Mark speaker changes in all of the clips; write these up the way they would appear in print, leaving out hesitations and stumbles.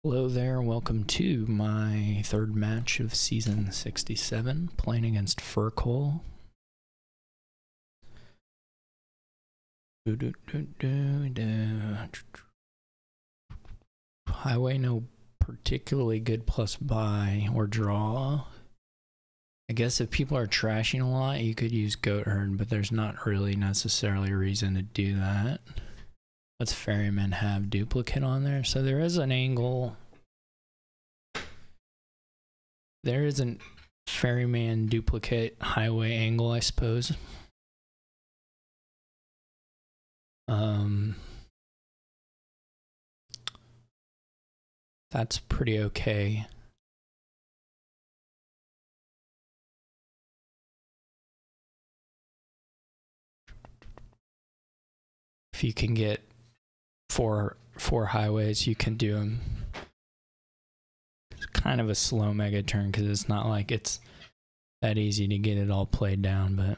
Speaker 1: Hello there, welcome to my third match of Season 67, playing against Fircoal. Highway, no particularly good plus buy or draw. I guess if people are trashing a lot, you could use Goat Herd, but there's not really necessarily a reason to do that. Let's Ferryman have duplicate on there, so there is an angle. There is a ferryman duplicate highway angle, I suppose. That's pretty okay. If you can get four highways, you can do them. It's kind of a slow mega turn because it's not like it's that easy to get it all played down, but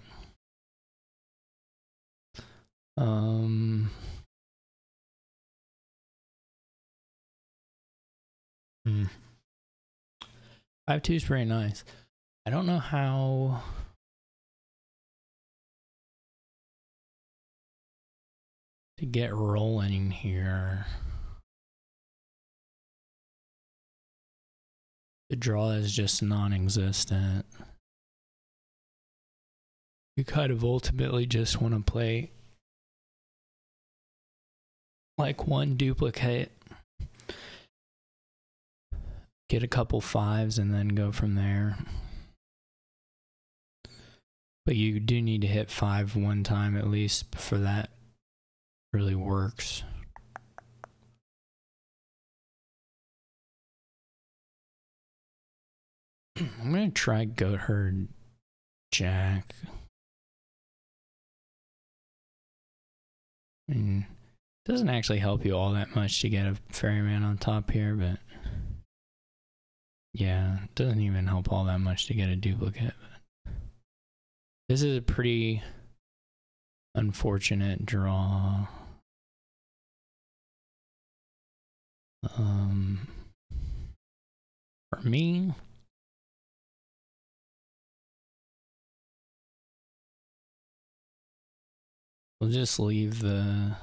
Speaker 1: 5-2 is very nice. I don't know how to get rolling here. The draw is just non-existent. You kind of ultimately just want to play like one duplicate, get a couple fives, and then go from there. But you do need to hit 5 one time at least before that really works. I'm gonna try Goat Herd Jack. It doesn't actually help you all that much to get a ferryman on top here, but yeah, it doesn't even help all that much to get a duplicate. But this is a pretty unfortunate draw. For me, we'll just leave the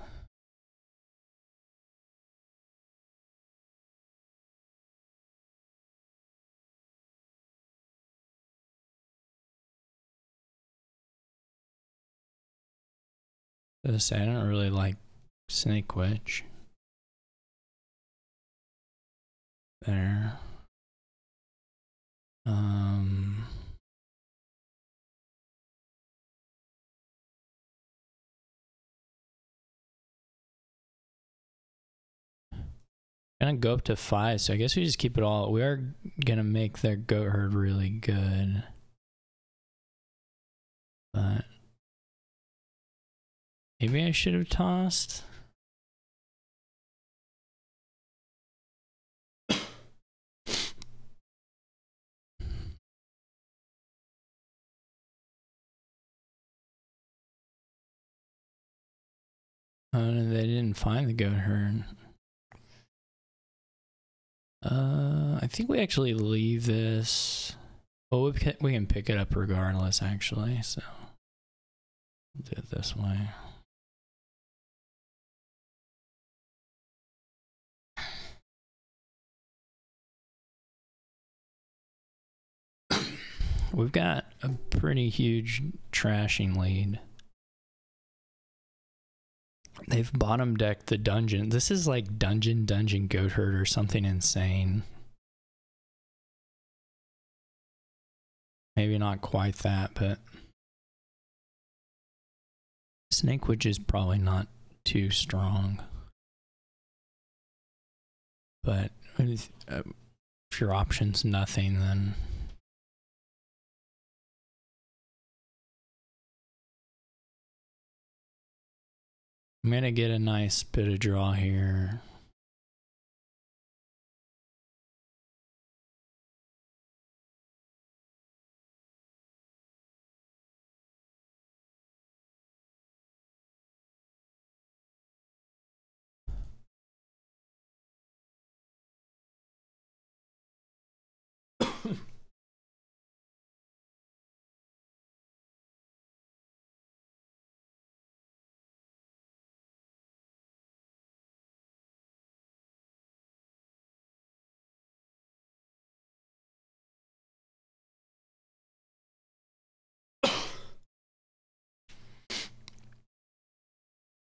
Speaker 1: I don't really like Snake Witch. There. Gonna go up to 5, so I guess we just keep it all. We are gonna make their Goat Herd really good, but maybe I should have tossed. Oh, no, they didn't find the Goat Herd. I think we actually leave this. Well, we can pick it up regardless, actually, so we'll do it this way. We've got a pretty huge trashing lead. They've bottom decked the dungeon. This is like dungeon Goat Herd or something insane. Maybe not quite that, but Snake Witch is probably not too strong. But if your option's nothing, then I'm gonna get a nice bit of draw here.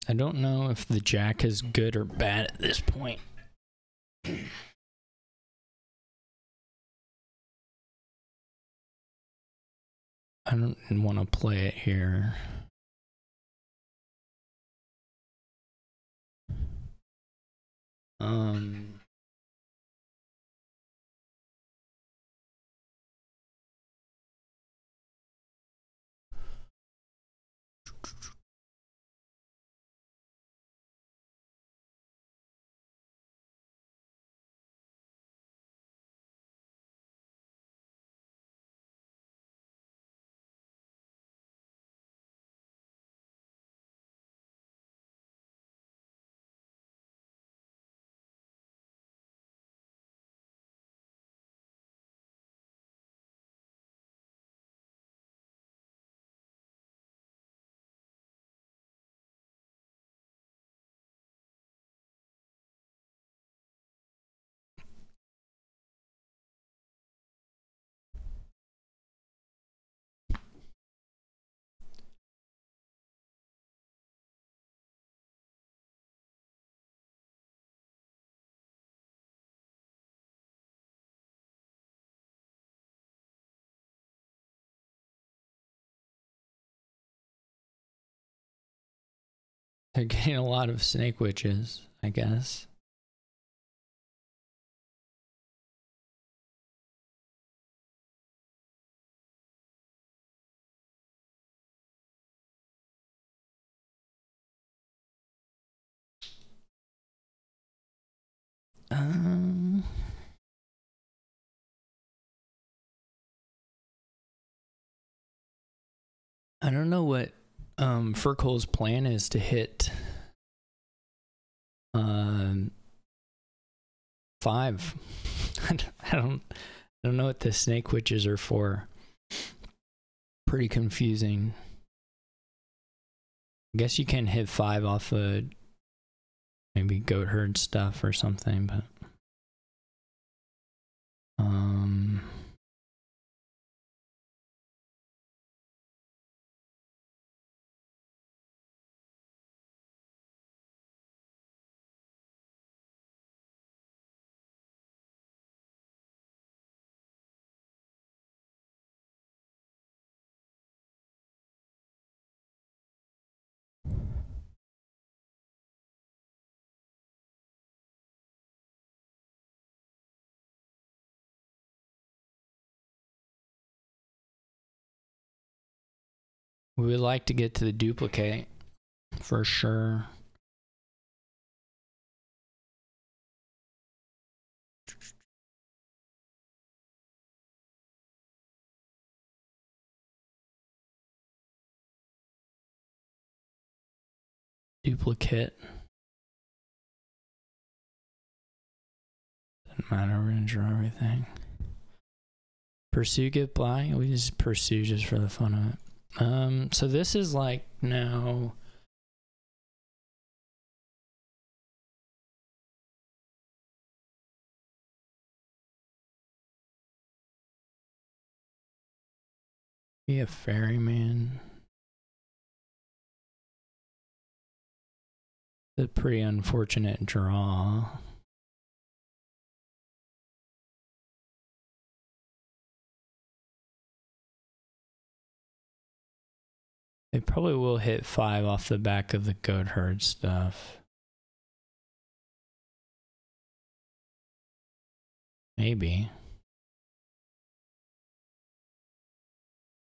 Speaker 1: I don't know if the jack is good or bad at this point. I don't want to play it here. They're getting a lot of snake witches, I guess. I don't know what Fircoal's plan is to hit 5. I don't know what the snake witches are for. Pretty confusing. I guess you can hit 5 off of maybe goat herd stuff or something, but we would like to get to the duplicate for sure. Duplicate. Doesn't matter, we're gonna draw everything. Pursue, get by. We just pursue just for the fun of it. So this is like now be a ferryman. It's a pretty unfortunate draw. They probably will hit 5 off the back of the goat herd stuff. Maybe.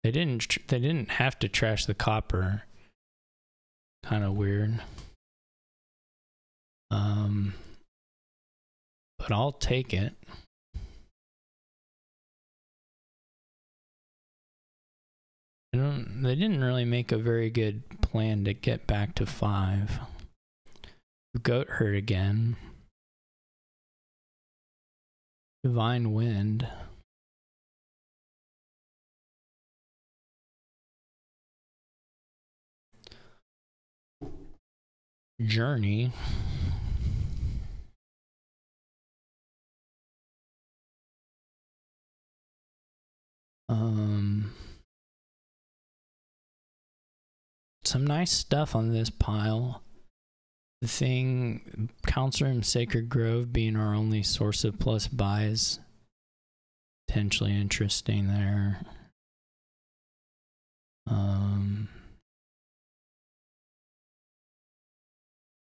Speaker 1: They didn't have to trash the copper. Kind of weird. But I'll take it. They didn't really make a very good plan to get back to 5. Goat herd again. Divine wind. Journey. Some nice stuff on this pile. The thing, Council Room Sacred Grove being our only source of plus buys, potentially interesting there.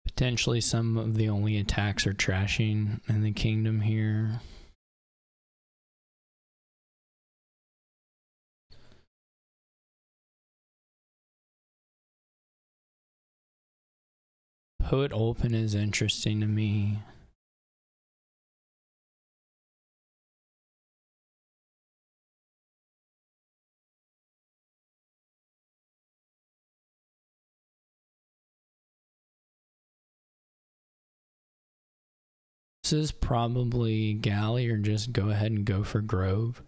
Speaker 1: Potentially some of the only attacks are trashing in the kingdom here. Poet Open is interesting to me. This is probably Galley, or just go ahead and go for Grove.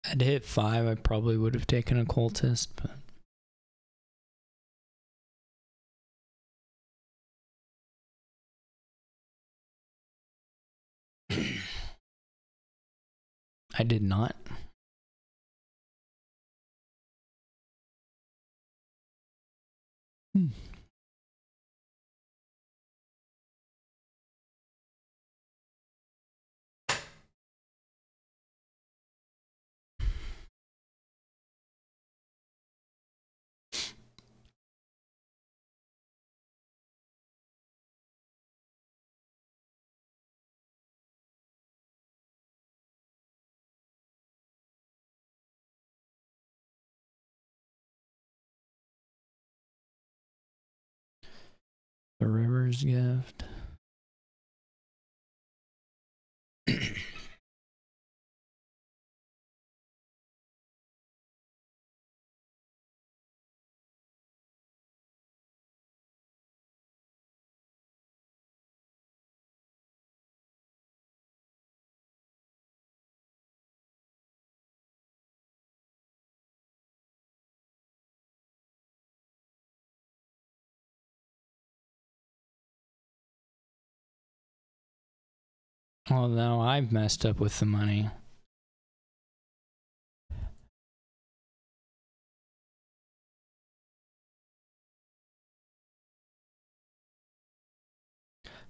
Speaker 1: I'd hit 5, I probably would have taken a Cultist, but I did not. The River's Gift. Although I've messed up with the money.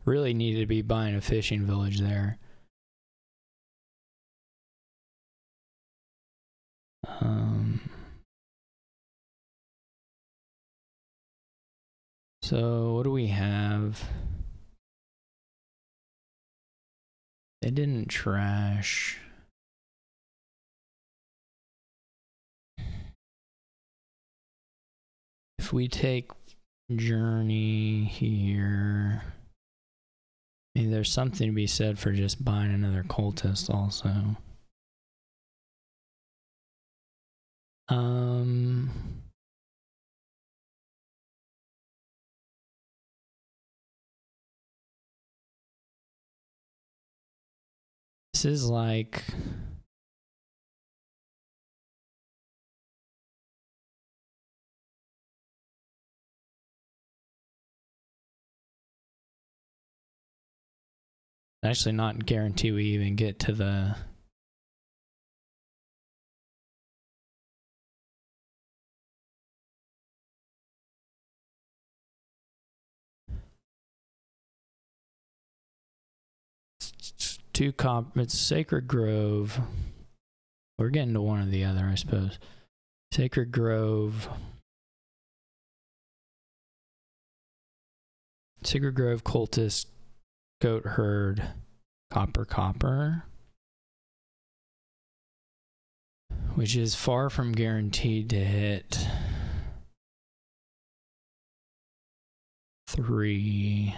Speaker 1: Really needed to be buying a fishing village there. So what do we have? They didn't trash. If we take Journey here, I mean, there's something to be said for just buying another Cultist also. This is like... Actually not guarantee we even get to the... It's Sacred Grove. We're getting to one or the other, I suppose. Sacred Grove. Sacred Grove, Cultist, Goat Herd, Copper. Which is far from guaranteed to hit 3.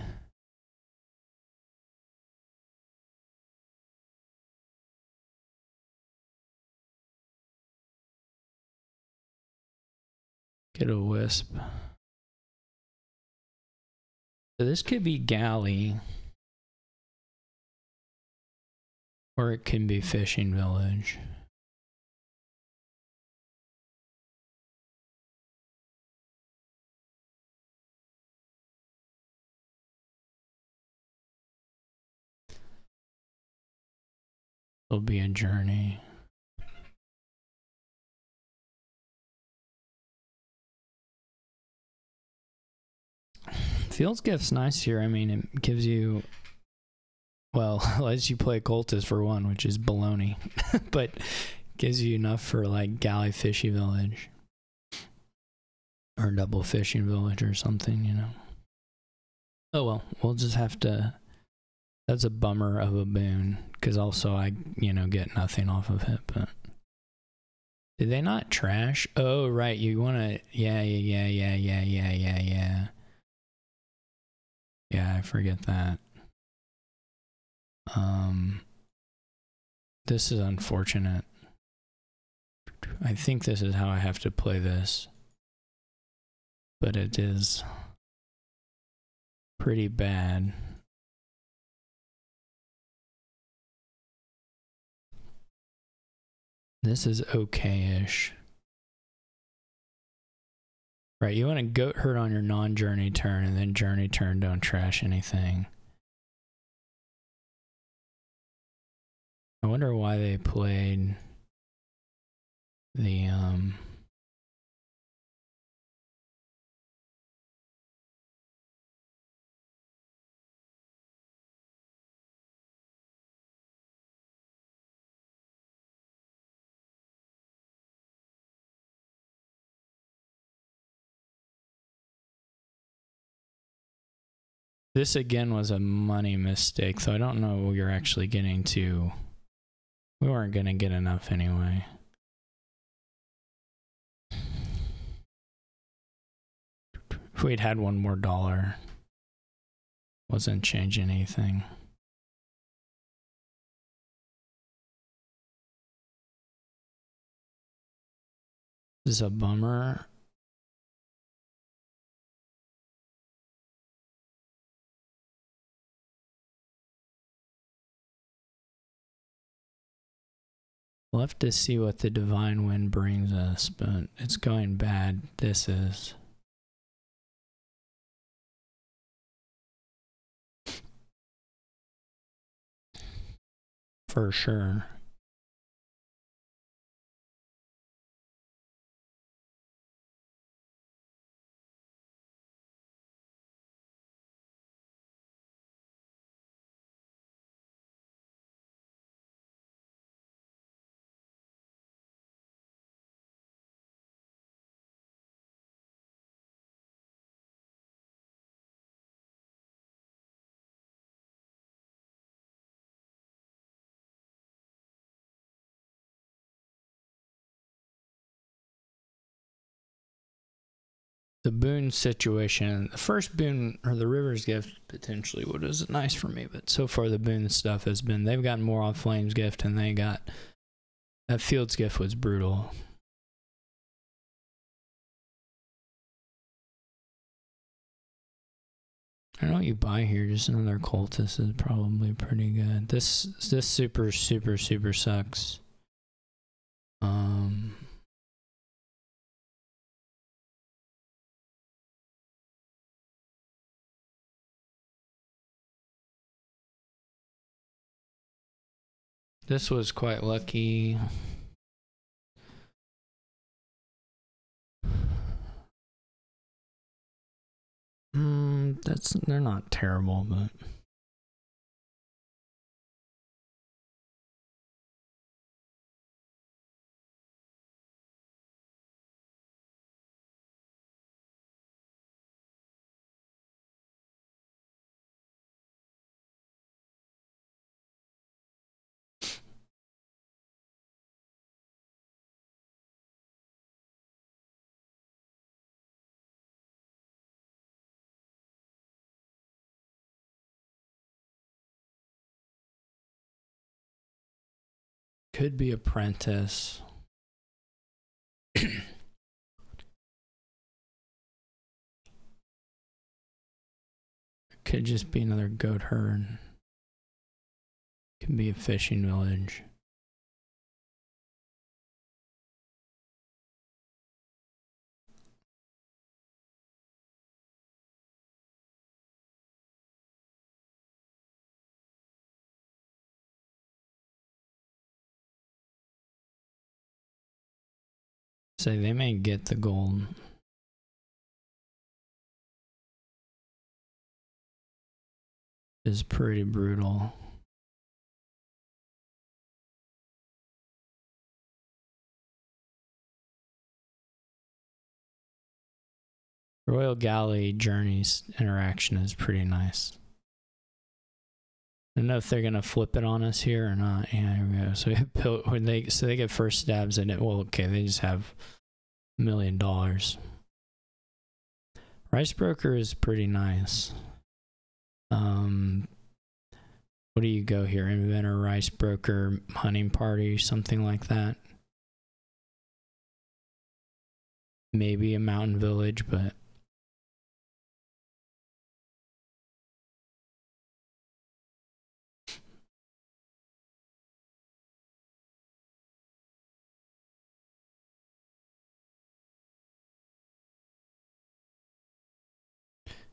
Speaker 1: Get a Wisp. So this could be Galley. Or it can be Fishing Village. It'll be a journey. Fields Gift's nice here. I mean, it gives you, well, lets you play Cultist for one, which is baloney, but gives you enough for like Galley Fishy Village or Double Fishing Village or something, you know. Oh well, we'll just have to. That's a bummer of a boon, because also I, you know, get nothing off of it. But did they not trash? Oh right, you want to? Yeah. Yeah, I forget that. This is unfortunate. I think this is how I have to play this, but it is pretty bad. This is okay-ish. Right, you want to goat herd on your non-journey turn, and then journey turn don't trash anything. I wonder why they played the this again was a money mistake, so I don't know what you're actually getting to. We weren't gonna get enough anyway. If we'd had one more dollar, wasn't changing anything. This is a bummer. We'll have to see what the Divine Wind brings us, but it's going bad. This is. For sure. The boon situation, the first boon, or the River's Gift, potentially what is nice for me, but so far the boon stuff has been, they've gotten more off Flame's Gift, and they got, that Field's Gift was brutal. I don't know what you buy here, just another Cultist is probably pretty good. This super sucks. This was quite lucky. They're not terrible, but could be Apprentice. Could just be another goat herd. Could be a fishing village. So they may get the gold. Is pretty brutal. Royal Galley Journeys interaction is pretty nice. I don't know if they're gonna flip it on us here or not. Yeah, here we go. So when they get first stabs at it. Well, okay, they just have $1 million. Rice Broker is pretty nice. What do you go here? Inventor, Rice Broker, Hunting Party, something like that. Maybe a mountain village, but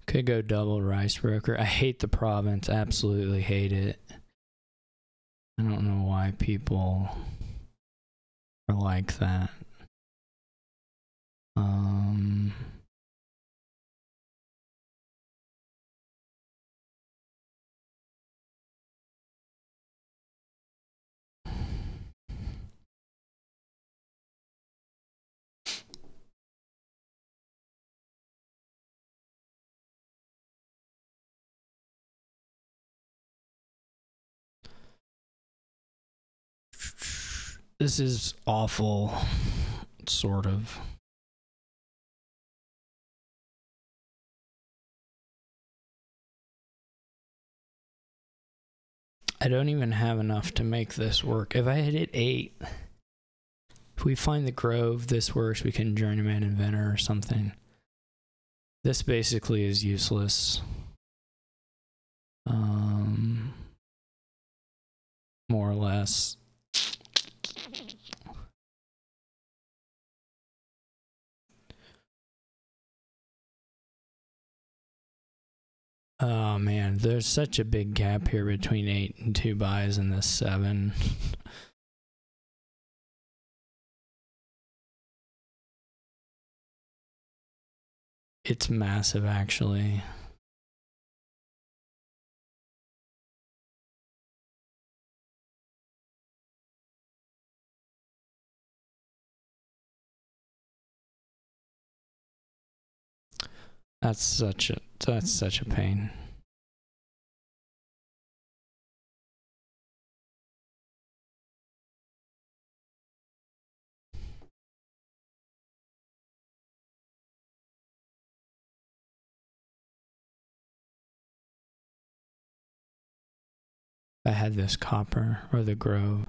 Speaker 1: could go double Rice Broker. I hate the province. Absolutely hate it. I don't know why people are like that. This is awful, sort of. I don't even have enough to make this work. If I hit 8, if we find the Grove, this works. We can Journeyman Inventor or something. This basically is useless. More or less. Oh man, there's such a big gap here between 8 and 2 buys and this 7. It's massive, actually. That's such a pain. I had this copper or the Grove.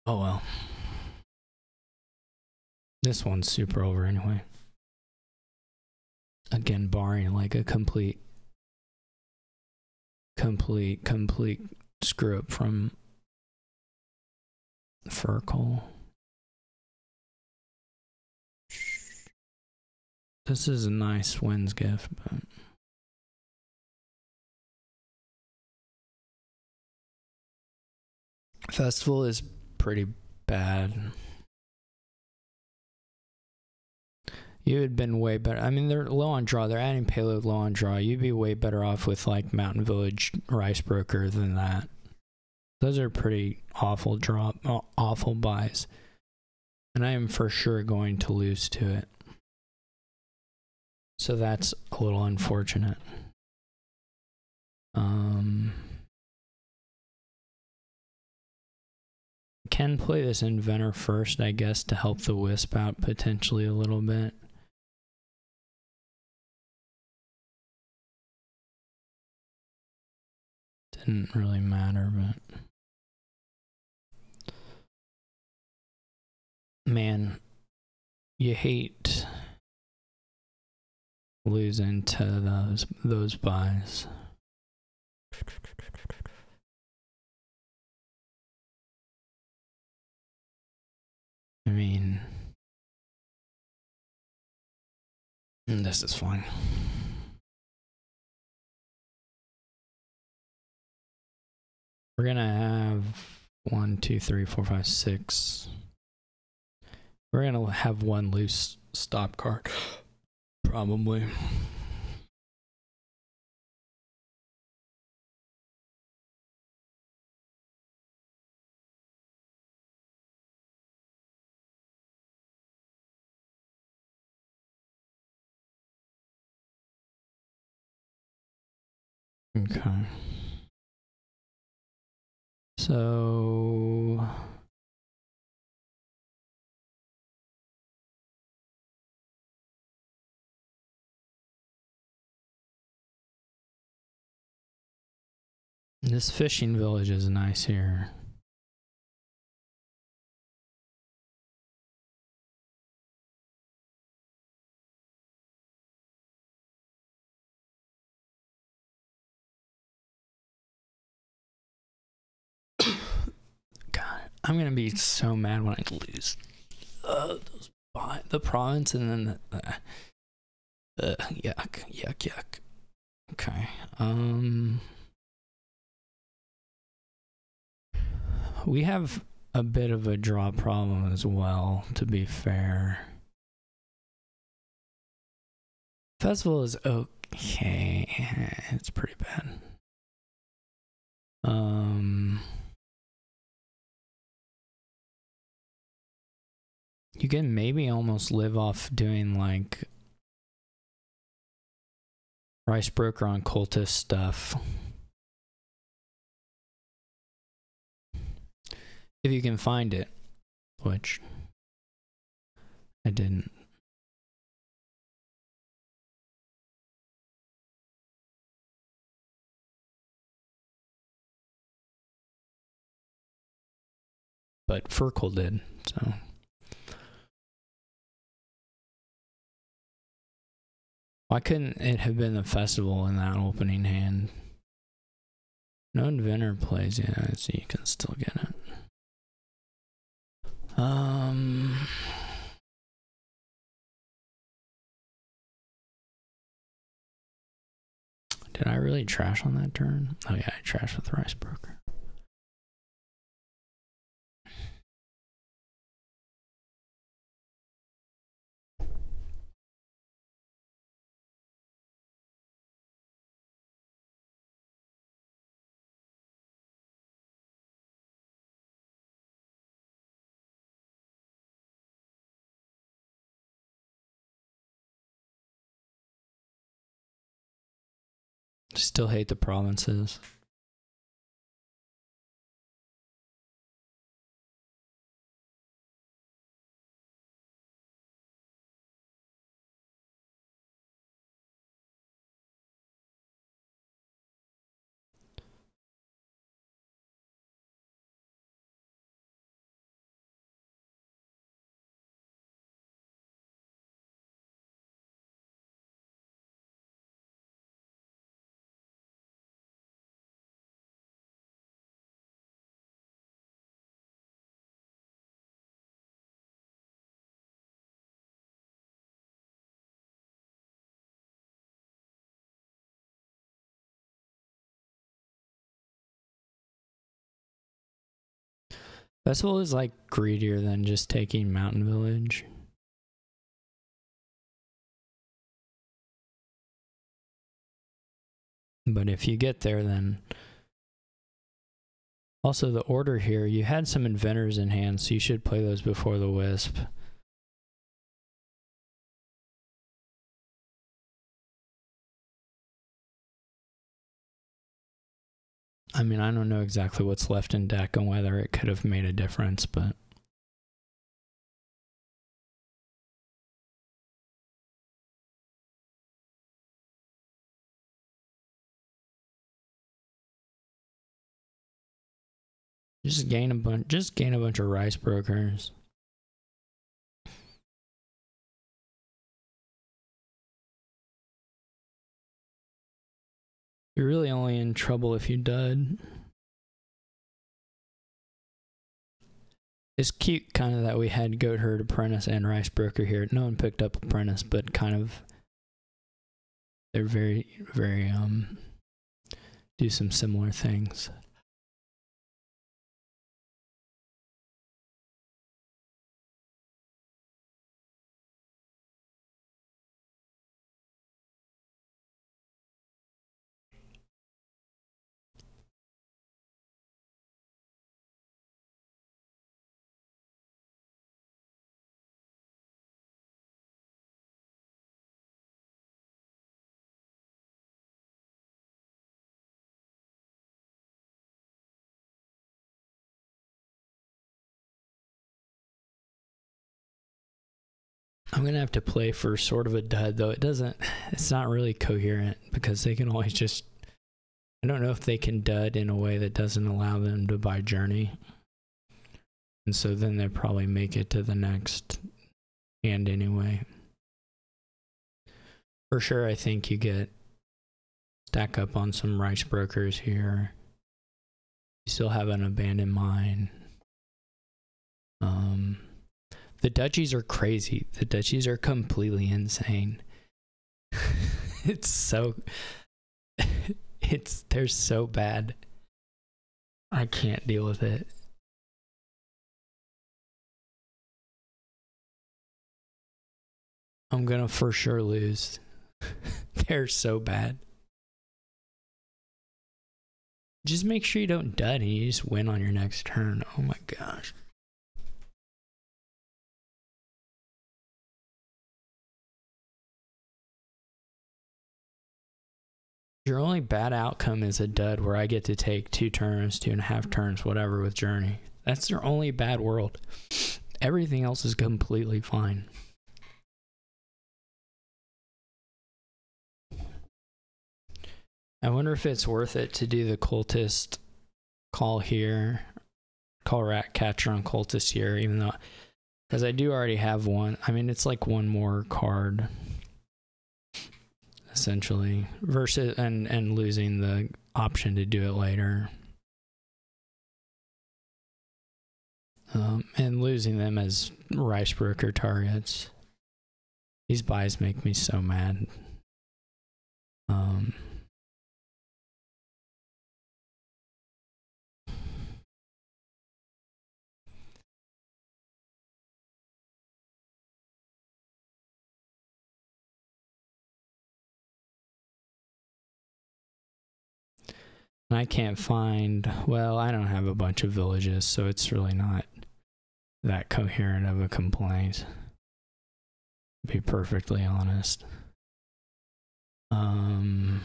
Speaker 1: Oh well. This one's super over anyway. Again, barring like a complete screw up from Fircoal. This is a nice wins gift, but Festival is pretty bad. You had been way better. I mean, they're low on draw. They're adding payload low on draw. You'd be way better off with like Mountain Village, Rice Broker than that. Those are pretty awful awful buys. And I am for sure going to lose to it. So that's a little unfortunate. Can play this Inventor first, I guess, to help the Wisp out potentially a little bit. Didn't really matter, but man, you hate losing to those buys. I mean, this is fine. We're gonna have 1, 2, 3, 4, 5, 6. We're gonna have one loose stop card, probably. Okay. So this fishing village is nice here. God, I'm gonna be so mad when I lose the province and then yuck. Okay. We have a bit of a draw problem as well, to be fair. Festival is okay. It's pretty bad. You can maybe almost live off doing like rice broker on cultist stuff. If you can find it, which I didn't. But Fircoal did, so. Why couldn't it have been the festival in that opening hand? No inventor plays, yeah, so you can still get it. Did I really trash on that turn? Oh yeah, I trashed with rice broker. Still hate the provinces. Festival is like greedier than just taking Mountain Village. But if you get there, then also the order here, you had some inventors in hand, so you should play those before the Wisp. I mean, I don't know exactly what's left in deck and whether it could have made a difference, but just gain a bunch of rice brokers. You're really only in trouble if you dud. It's cute kind of that we had Goat Herd, Apprentice, and Rice Broker here. No one picked up Apprentice, but kind of they're very, very do some similar things. I'm going to have to play for sort of a dud, though. It's not really coherent because they can always just, I don't know if they can dud in a way that doesn't allow them to buy Journey. And so then they probably make it to the next hand anyway. For sure, I think you get stack up on some rice brokers here. You still have an abandoned mine. The duchies are crazy. The duchies are completely insane. They're so bad. I can't deal with it. I'm gonna for sure lose. They're so bad. Just make sure you don't dud and you just win on your next turn. Oh my gosh. Your only bad outcome is a dud where I get to take 2 turns, 2.5 turns, whatever with Journey. That's your only bad world. Everything else is completely fine. I wonder if it's worth it to do the cultist call here, call rat catcher on cultist here, even though, because I do already have one. I mean, it's like one more card, essentially, versus and losing the option to do it later, and losing them as rice broker targets. These buys make me so mad. I can't find, well, I don't have a bunch of villages, so it's really not that coherent of a complaint, to be perfectly honest. We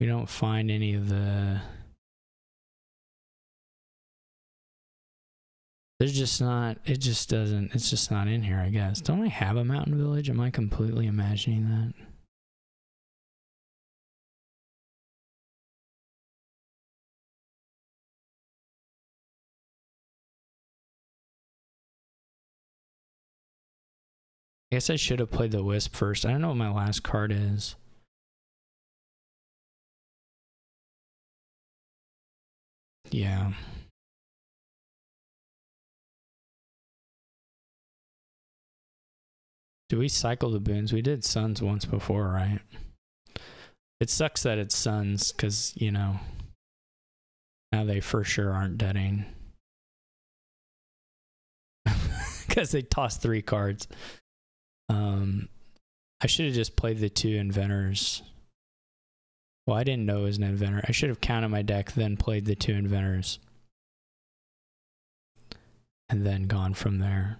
Speaker 1: don't find any of the, there's just not, it's just not in here, I guess. Don't I have a mountain village? Am I completely imagining that? I guess I should have played the Wisp first. I don't know what my last card is. Yeah. Do we cycle the boons? We did Suns once before, right? It sucks that it's Suns, because, you know, now they for sure aren't deading. Because they tossed 3 cards. I should have just played the 2 inventors. Well, I didn't know it was an inventor. I should have counted my deck, then played the 2 inventors. And then gone from there.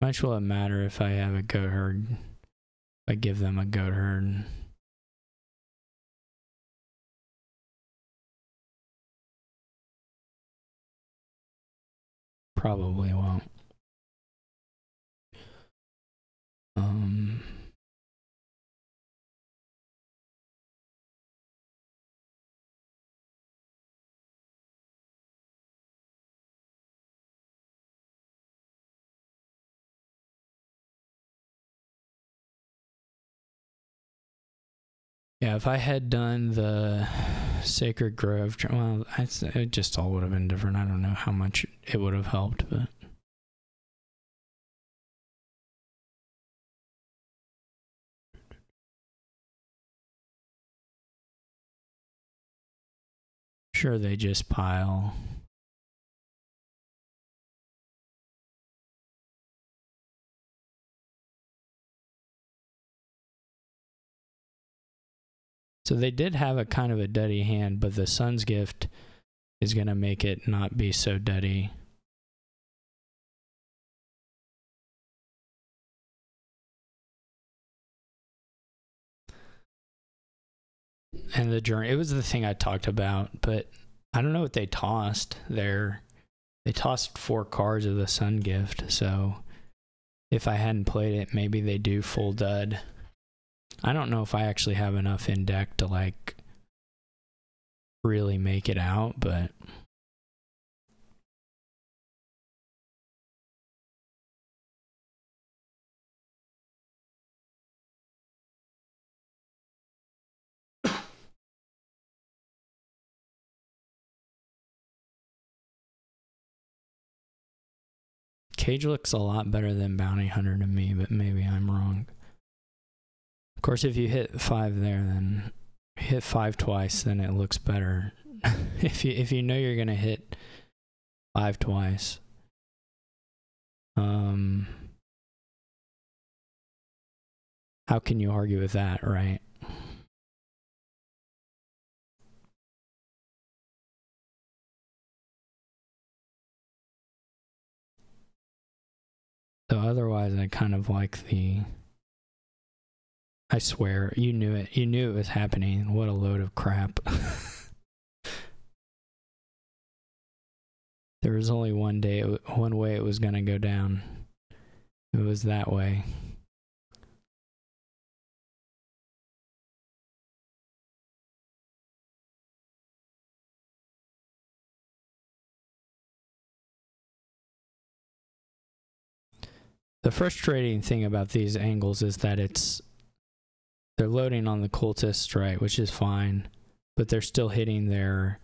Speaker 1: Much will it matter if I have a goat herd? If I give them a goat herd. Probably won't. Yeah, if I had done the Sacred Grove, well, it just all would have been different. I don't know how much it would have helped, but sure they just pile. So they did have a kind of a duddy hand, but the Sun's Gift is going to make it not be so duddy. And the journey, it was the thing I talked about, but I don't know what they tossed there. They tossed 4 cards of the Sun Gift, so if I hadn't played it, maybe they do full dud. I don't know if I actually have enough in deck to like really make it out, but Cage looks a lot better than Bounty Hunter to me, but maybe I'm wrong. Of course, if you hit 5 there, then hit 5 twice, then it looks better. if you know you're gonna hit 5 twice. How can you argue with that, right? So otherwise, I kind of like the... I swear, you knew it. You knew it was happening. What a load of crap. There was only one way it was going to go down. It was that way. The frustrating thing about these angles is that they're loading on the cultist, right, which is fine, but they're still hitting their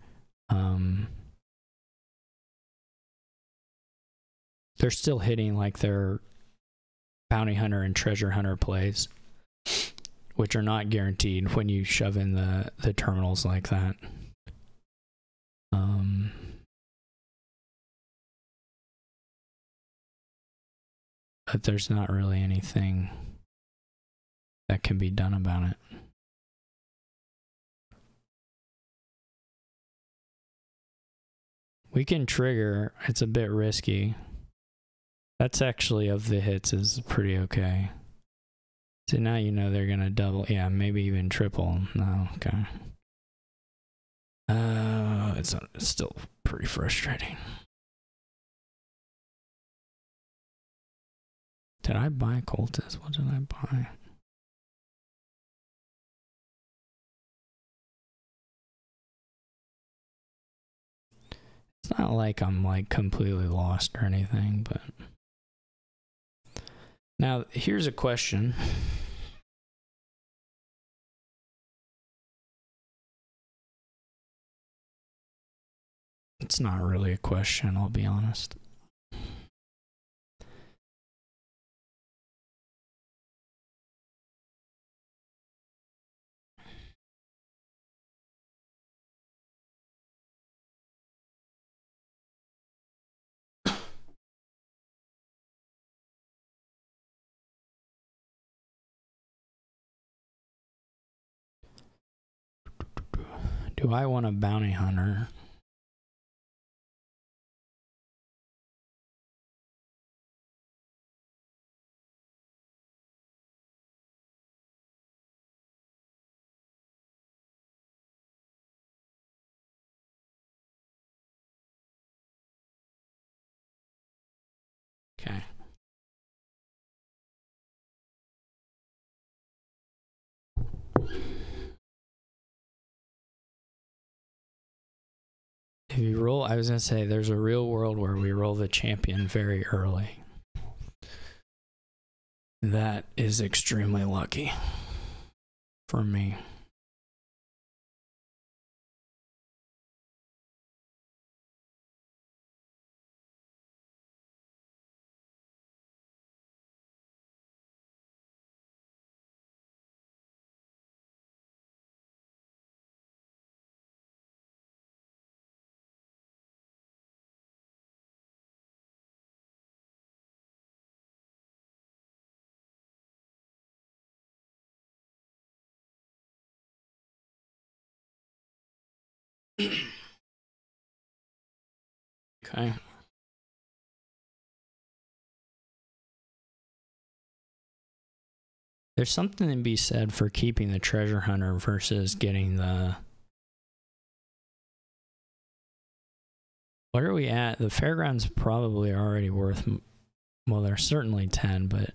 Speaker 1: they're still hitting like their bounty hunter and treasure hunter plays, which are not guaranteed when you shove in the terminals like that. But there's not really anything that can be done about it. We can trigger. It's a bit risky. That's actually, of the hits, is pretty okay. So now you know they're gonna double, yeah, maybe even triple. No, okay. It's still pretty frustrating. Did I buy cultist? What did I buy? It's not like I'm like completely lost or anything, but now here's a question. It's not really a question, I'll be honest. Do I want a bounty hunter? Okay. If you roll, I was going to say, there's a real world where we roll the champion very early. That is extremely lucky for me. Okay. There's something to be said for keeping the treasure hunter versus getting the... What are we at? The fairgrounds probably already worth... Well, they're certainly 10, but...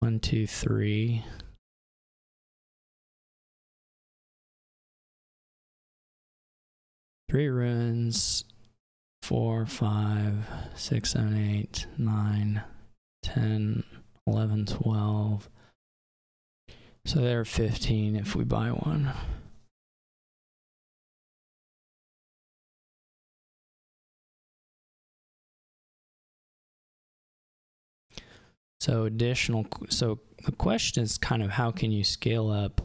Speaker 1: 1, 2, 3... 3 ruins... 4, 5, 6, 7, 8, 9, 10, 11, 12. So there are 15 if we buy one. So so the question is kind of how can you scale up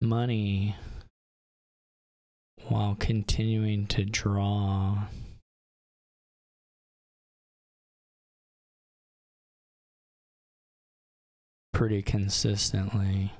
Speaker 1: money while continuing to draw pretty consistently.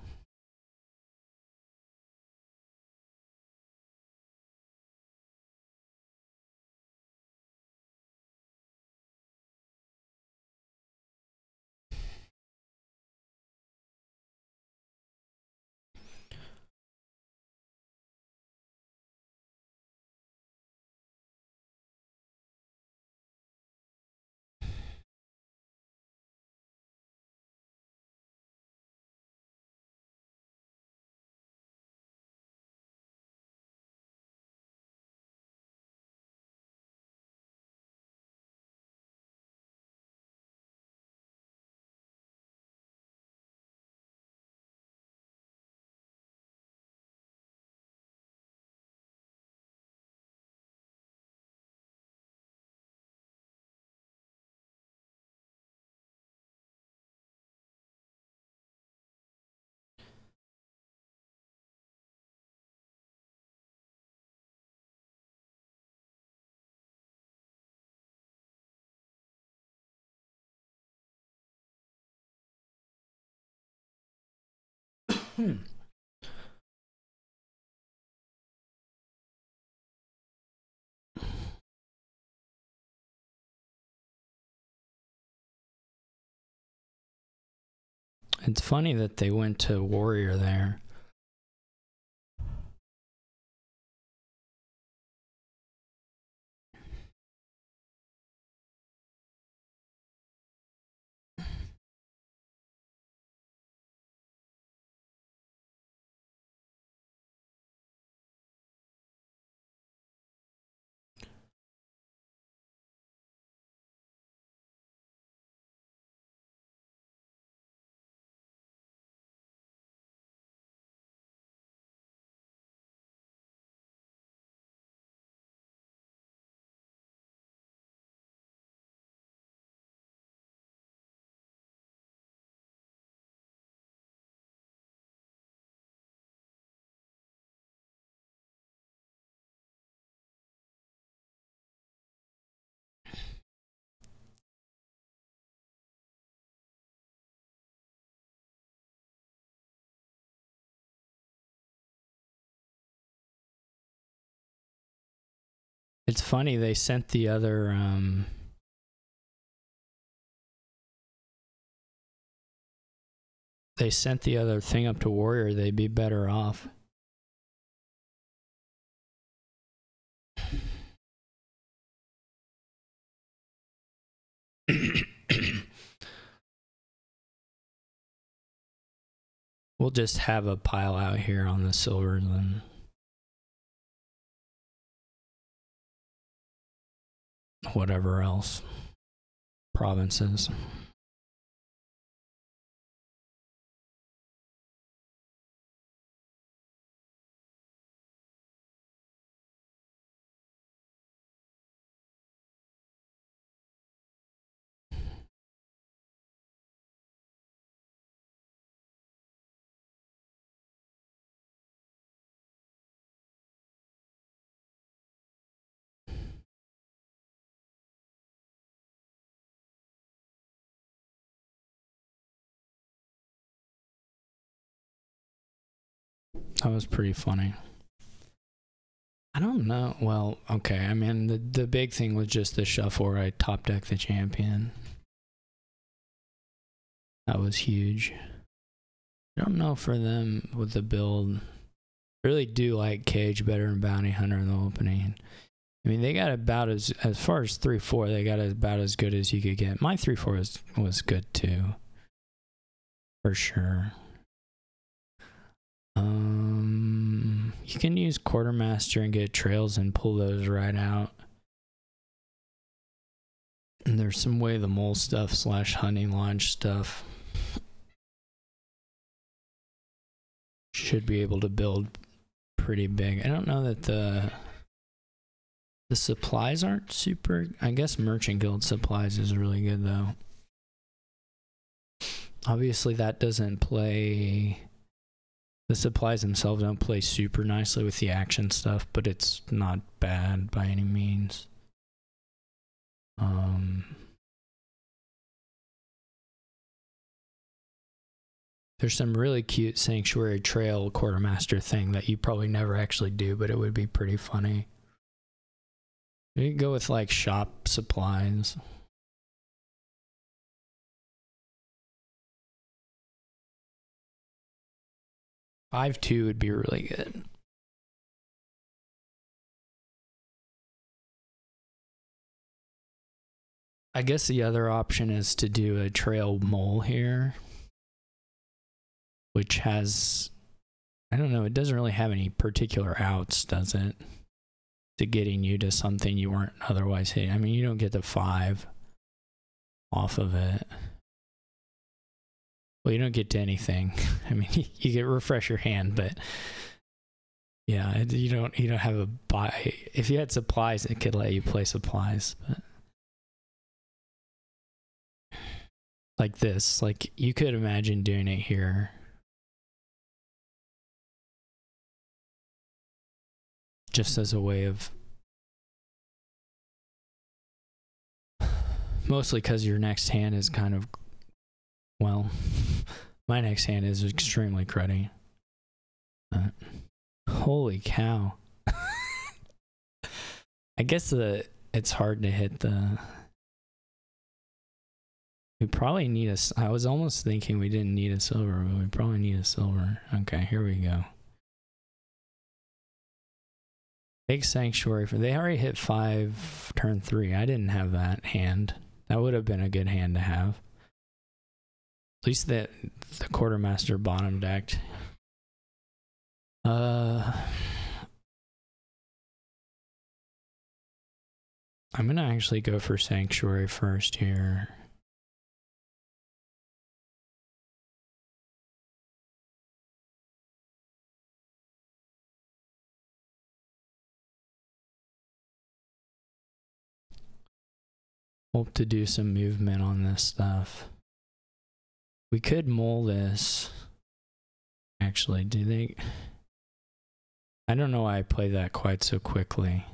Speaker 1: It's funny that they went to warrior there. It's funny they sent the other thing up to warrior. They'd be better off. We'll just have a pile out here on the silver then. Whatever else. Provinces. That was pretty funny. I don't know. Well, okay. I mean, the big thing was just the shuffle where I top deck the champion. That was huge. I don't know for them with the build. I really do like Cage better than Bounty Hunter in the opening. I mean, they got about as far as 3-4, they got about as good as you could get. My 3-4 was good too. For sure. You can use Quartermaster and get trails and pull those right out. And there's some way the mole stuff / hunting launch stuff should be able to build pretty big. I don't know that the supplies aren't super. I guess Merchant Guild supplies is really good though. Obviously that doesn't play. The supplies themselves don't play super nicely with the action stuff, but it's not bad by any means. There's some really cute Sanctuary Trail Quartermaster thing that you probably never actually do, but it would be pretty funny. You could go with like shop supplies. $5-2 would be really good. I guess the other option is to do a trail mole here, which has, I don't know, it doesn't really have any particular outs, does it? To getting you to something you weren't otherwise hitting. I mean, you don't get the 5 off of it. Well, you don't get to anything. I mean, you get refresh your hand, but yeah, you don't have a buy. If you had supplies, it could let you play supplies, but like this, like you could imagine doing it here. Just as a way of, mostly because your next hand is kind of, well, my next hand is extremely cruddy. Holy cow. I guess it's hard to hit the, we probably need a, I was almost thinking we didn't need a silver, but we probably need a silver. Okay, here we go. Big Sanctuary, for they already hit 5 turn 3. I didn't have that hand. That would have been a good hand to have. At least the Quartermaster bottom decked. I'm gonna actually go for Sanctuary first here. Hope to do some movement on this stuff. We could mole this. Actually, do they? I don't know why I play that quite so quickly.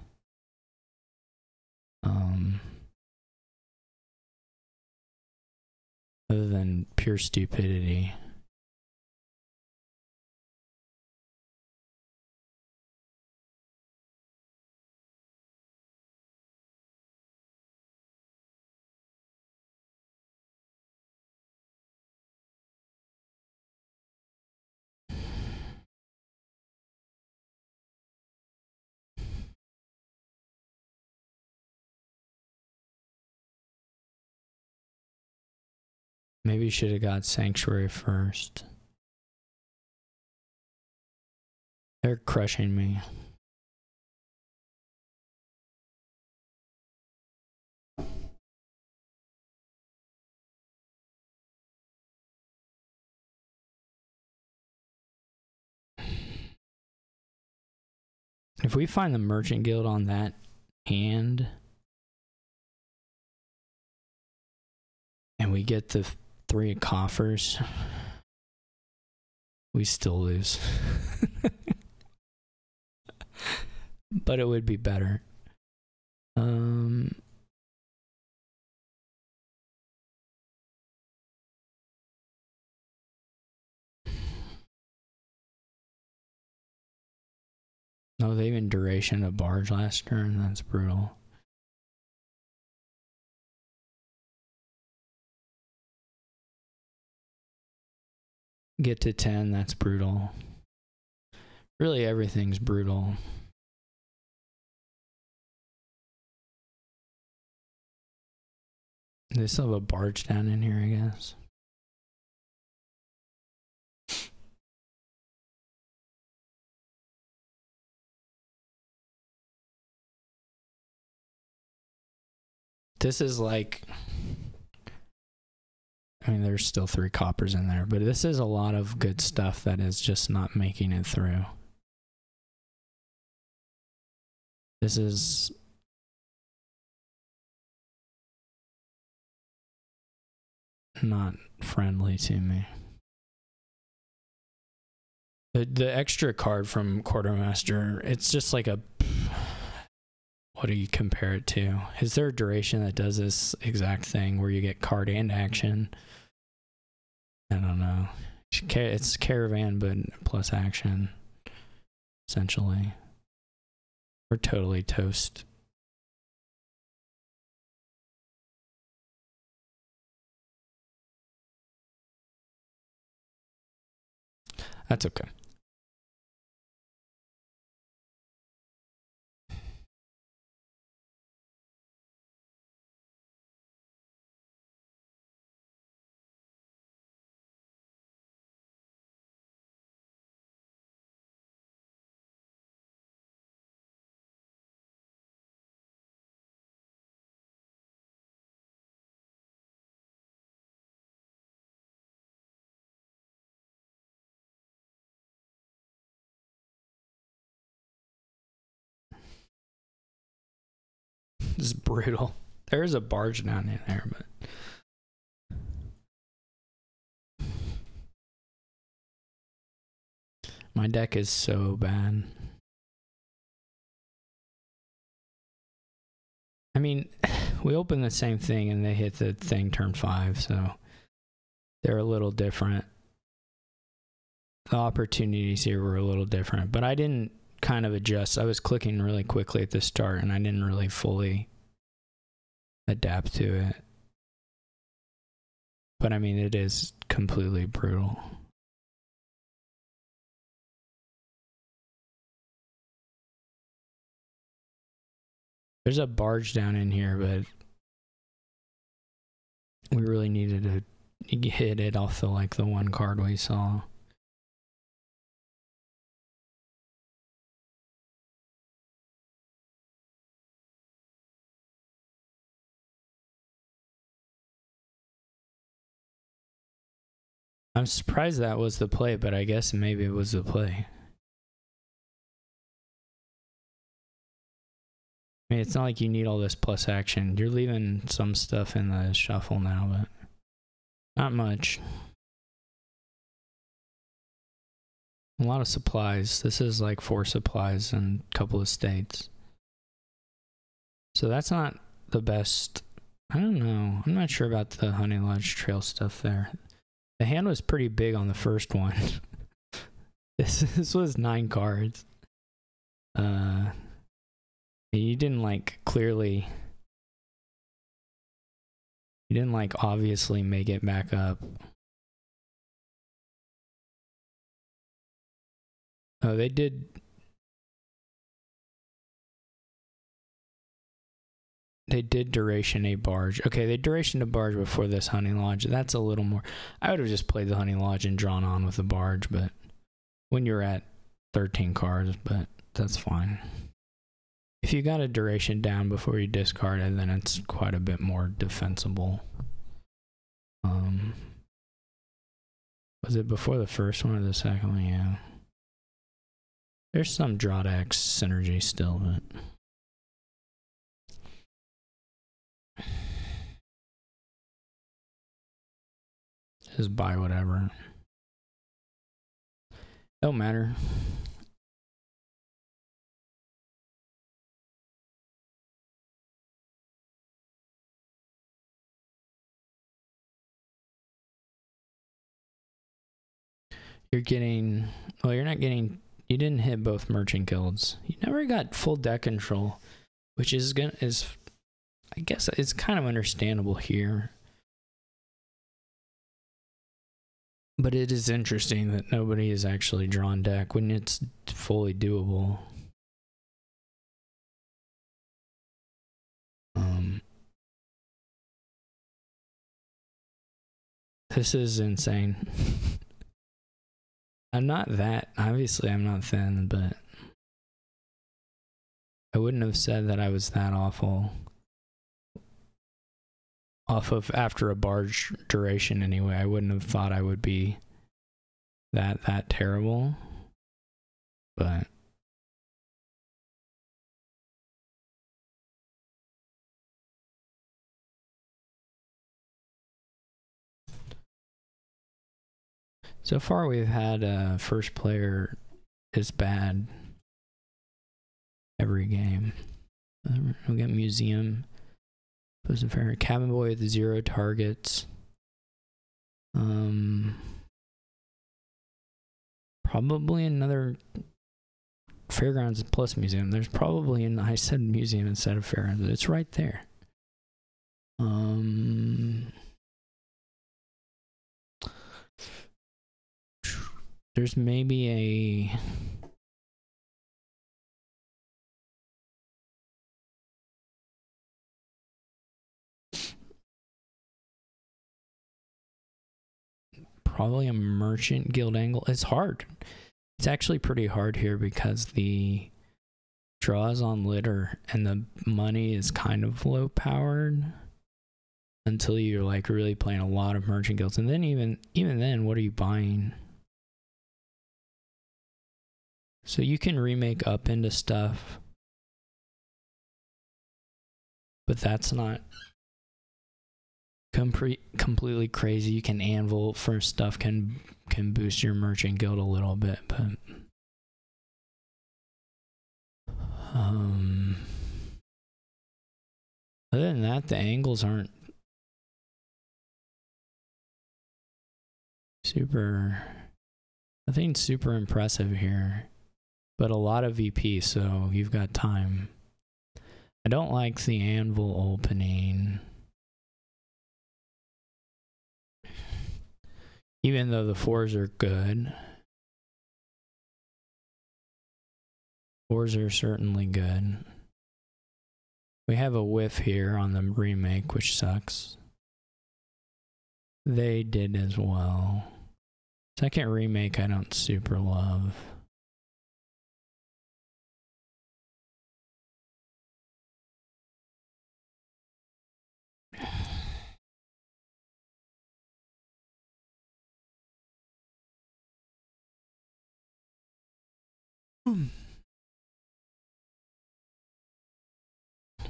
Speaker 1: Other than pure stupidity. Maybe you should have got Sanctuary first. They're crushing me. If we find the Merchant Guild on that hand, and we get the 3 coffers, we still lose. But it would be better. No, they even duration a barge last turn. That's brutal. Get to 10. That's brutal. Really, everything's brutal. They still have a barge down in here, I guess. This is like, I mean, there's still 3 coppers in there, but this is a lot of good stuff that is just not making it through. This is not friendly to me. The extra card from Quartermaster, it's just like a, what do you compare it to? Is there a duration that does this exact thing where you get card and action? I don't know. It's Caravan, but plus action, essentially. We're totally toast. That's okay. This is brutal. There is a barge down in there, but my deck is so bad. I mean, we opened the same thing and they hit the thing turn 5, so they're a little different. The opportunities here were a little different, but I didn't kind of adjust. I was clicking really quickly at the start and I didn't really fully adapt to it. But I mean, it is completely brutal. There's a barge down in here, but we really needed to hit it off the like the one card we saw. I'm surprised that was the play, but I guess maybe it was the play. I mean, it's not like you need all this plus action. You're leaving some stuff in the shuffle now, but not much. A lot of supplies. This is like 4 supplies and a couple of states. So that's not the best. I don't know. I'm not sure about the Honey Lodge Trail stuff there. The hand was pretty big on the first one. This was 9 cards. You didn't like clearly. You didn't like obviously make it back up. Oh, they did. They did duration a barge. Okay, they duration a barge before this Honey Lodge. That's a little more. I would have just played the Honey Lodge and drawn on with the barge, but when you're at 13 cards, but that's fine. If you got a duration down before you discard it, then it's quite a bit more defensible. Was it before the first one or the second one? Yeah. There's some draw deck synergy still, but just buy whatever. Don't matter. You're getting, well, you're not getting You didn't hit both merchant guilds. You never got full deck control, which is I guess it's kind of understandable here. But it is interesting that nobody has actually drawn deck when it's fully doable. This is insane. Obviously I'm not thin, but I wouldn't have said that I was that awful. Off of after a barge duration anyway, I wouldn't have thought I would be that terrible. But so far we've had first player is bad every game. We got museum. Cabin boy with 0 targets. Probably another fairgrounds plus museum. There's probably I said museum instead of fairgrounds. It's right there. There's maybe a probably a merchant guild angle. It's hard. It's actually pretty hard here because the draw is on litter and the money is kind of low powered until you're like really playing a lot of merchant guilds. And then even then, what are you buying? So you can remake up into stuff, but that's not completely crazy. You can anvil for stuff, can boost your merchant guild a little bit, but other than that, the angles aren't nothing super impressive here, but a lot of VP, so you've got time. I don't like the anvil opening. Even though the 4s are good. 4s are certainly good. We have a whiff here on the remake, which sucks. They did as well. Second remake I don't super love.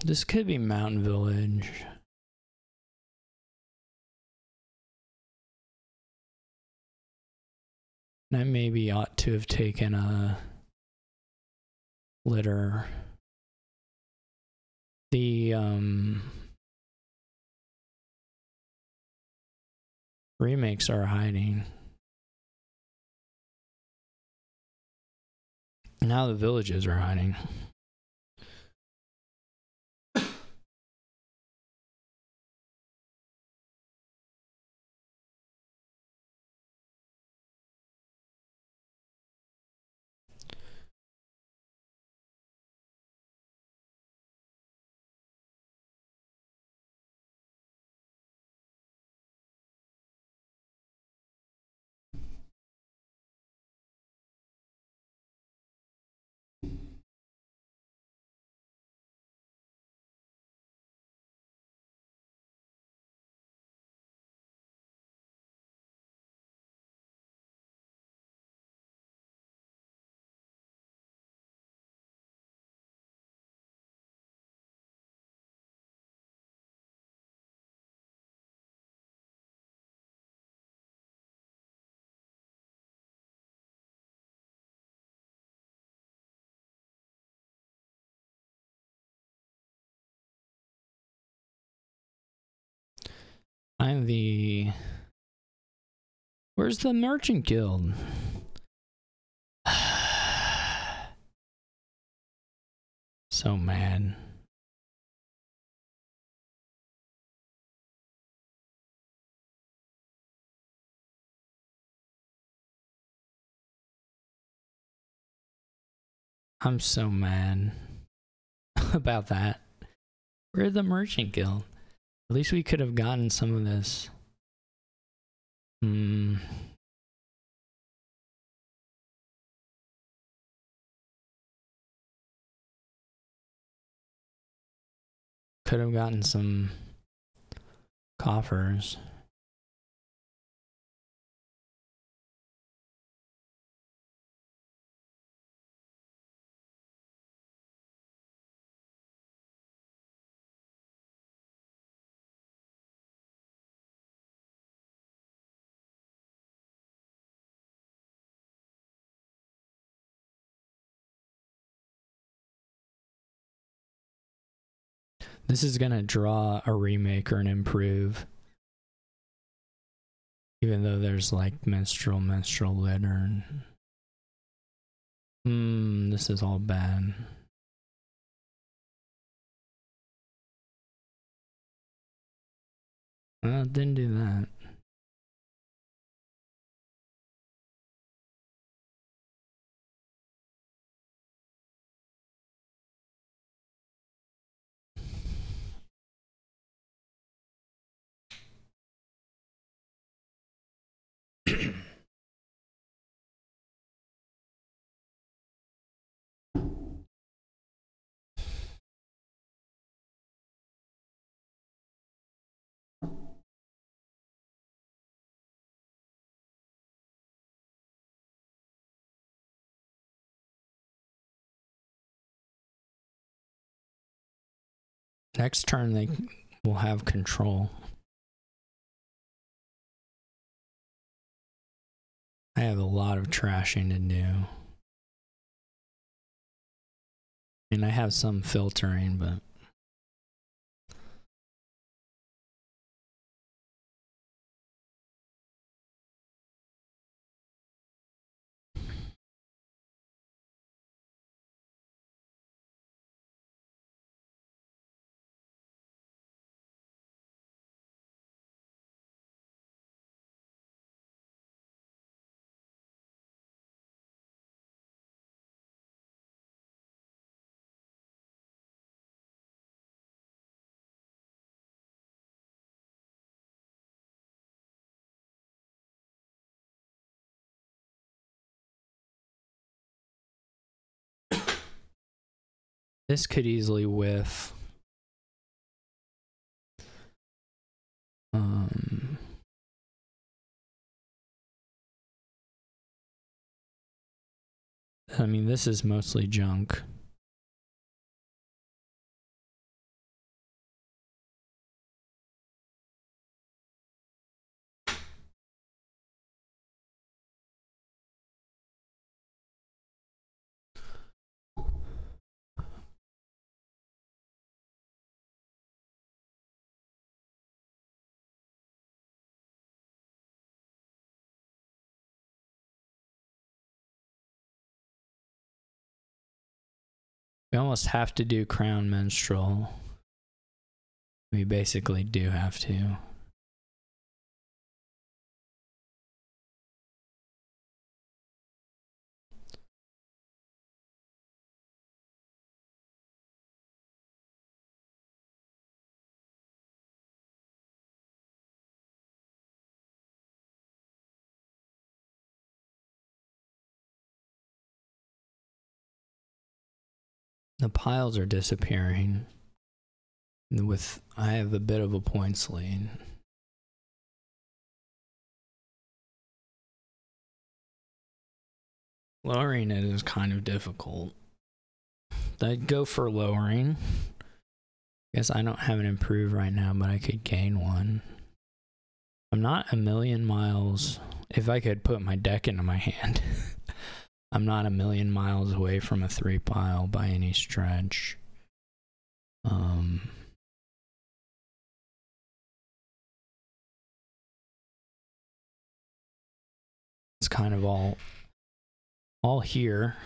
Speaker 1: This could be Mountain Village. I maybe ought to have taken a litter. The remakes are hiding. Now the villages are hiding. Where's the merchant guild? So mad. I'm so mad about that. We're the Merchant Guild. At least we could have gotten some of this. Could have gotten some coffers. This is gonna draw a remake or an improve. Even though there's like menstrual litter. This is all bad. Well, it didn't do that. Next turn they will have control. I have a lot of trashing to do. And I have some filtering, but this could easily whiff. I mean, this is mostly junk. We almost have to do crown menstrual. We basically do have to. The piles are disappearing. I have a bit of a points lead. Lowering it is kind of difficult. I'd go for lowering. Guess I don't have an improve right now, but I could gain one. I'm not a million miles. If I could put my deck into my hand. I'm not a million miles away from a 3 pile by any stretch. It's kind of all here.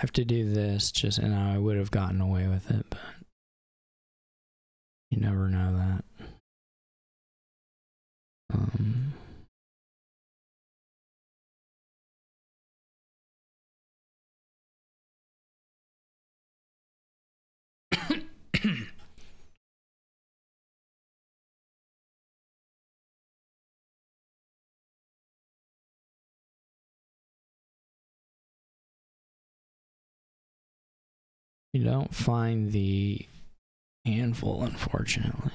Speaker 1: have to do this just, and I would have gotten away with it, but you never know that. You don't find the anvil, unfortunately.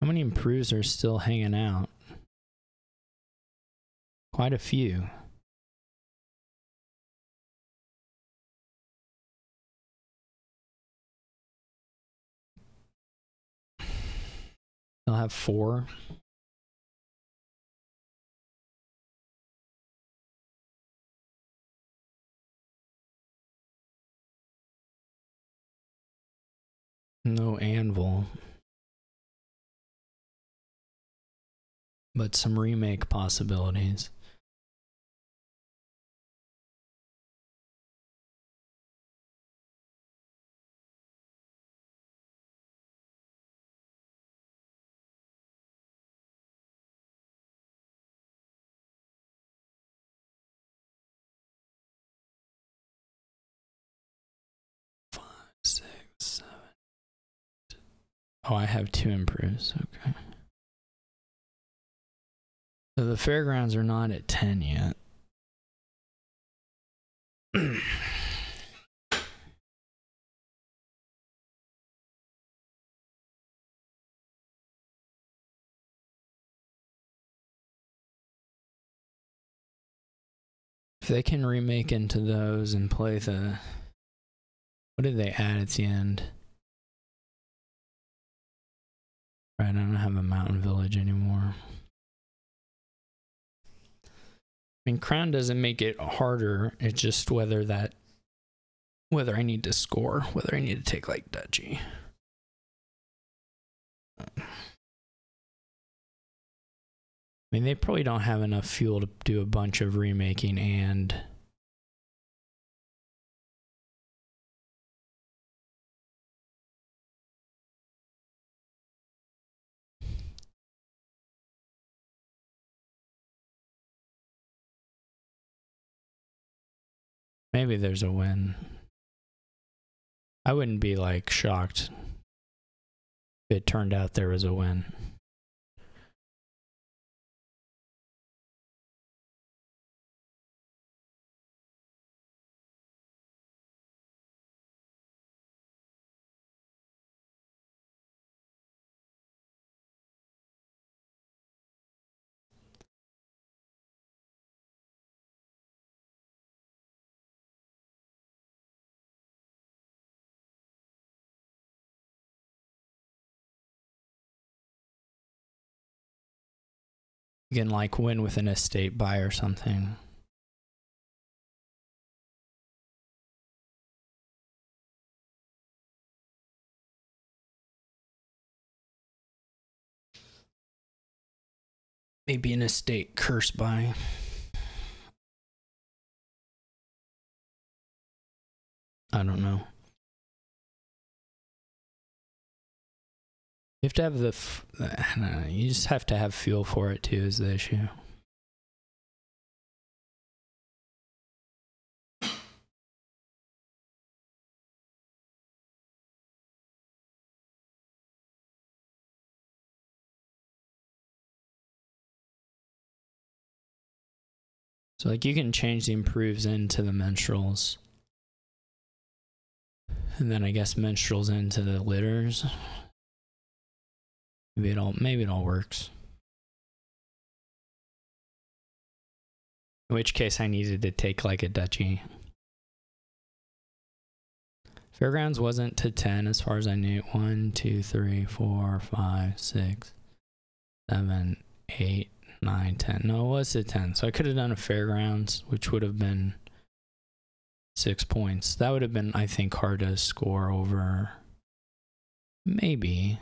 Speaker 1: How many improves are still hanging out? Quite a few. They'll have 4. No anvil. But some remake possibilities. Oh, I have 2 improves. Okay. So the fairgrounds are not at 10 yet. If they can remake into those and play the... What did they add at the end? Right, I don't have a mountain village anymore. I mean, Crown doesn't make it harder. It's just whether I need to score, whether I need to take like duchy. I mean, they probably don't have enough fuel to do a bunch of remaking and... Maybe there's a win. I wouldn't be like shocked if it turned out there was a win. You can like win with an estate buy or something. Maybe an estate curse buy. I don't know. You have to have I don't know, you just have to have fuel for it too, is the issue. So like you can change the improves into the minstrels. And then I guess minstrels into the litters. Maybe it all works. In which case I needed to take like a duchy. Fairgrounds wasn't to 10 as far as I knew. 1, 2, 3, 4, 5, 6, 7, 8, 9, 10. No, it was to 10. So I could have done a Fairgrounds, which would have been 6 points. That would have been, I think, hard to score over. Maybe.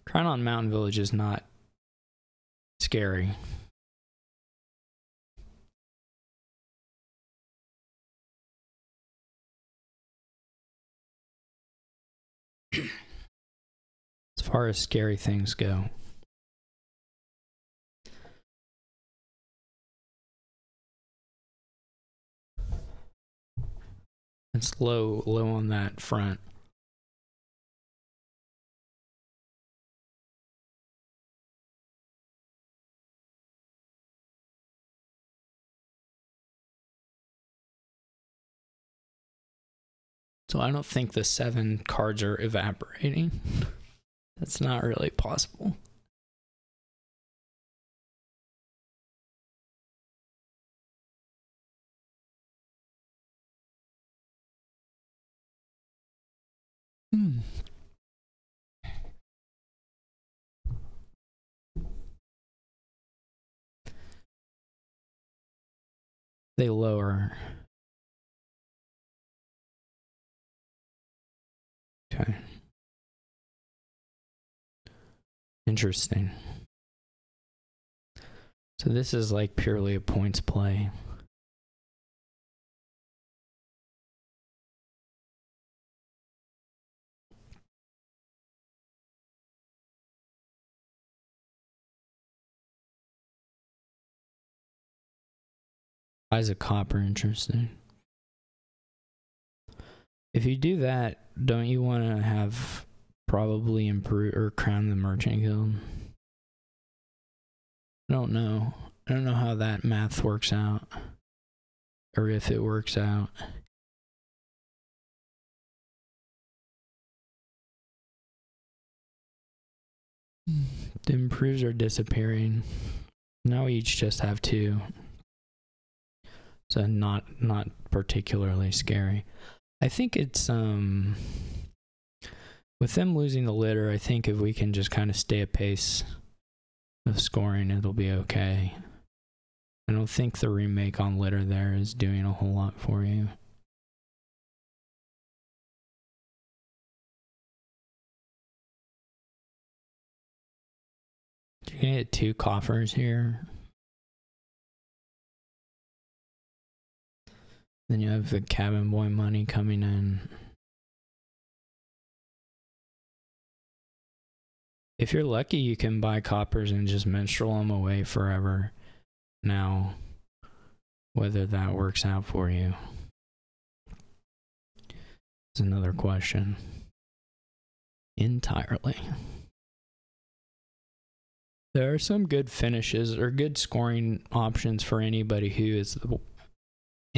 Speaker 1: Crown on Mountain Village is not scary. As far as scary things go. It's low on that front. So I don't think the 7 cards are evaporating. That's not really possible. They lower. Okay. Interesting. So this is like purely a points play. Why is a copper interesting? If you do that, don't you want to have probably improve or crown the merchant guild? I don't know. I don't know how that math works out, or if it works out. The improves are disappearing. Now we each just have 2. So not particularly scary. I think it's with them losing the litter, I think if we can just kind of stay at pace of scoring, it'll be okay. I don't think the remake on litter there is doing a whole lot for you. You're gonna get 2 coffers here. Then you have the cabin boy money coming in. If you're lucky, you can buy coppers and just menstrual them away forever. Now, whether that works out for you is another question. Entirely. There are some good finishes or good scoring options for anybody who is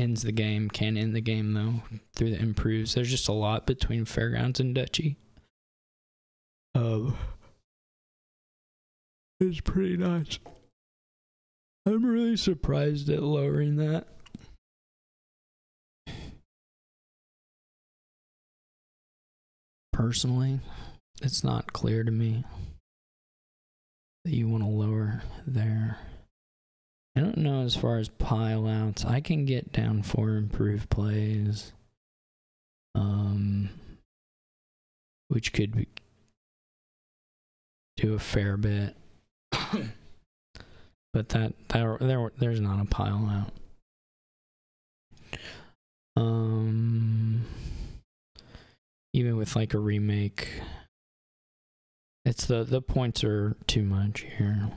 Speaker 1: ends the game. Can end the game though through the improves. There's just a lot between Fairgrounds and Dutchy. It's pretty nice. I'm really surprised at lowering that. Personally, it's not clear to me that you want to lower there. I don't know as far as pile outs. I can get down for improved plays. Which could do a fair bit. But there's not a pile out. Even with like a remake, it's the points are too much here.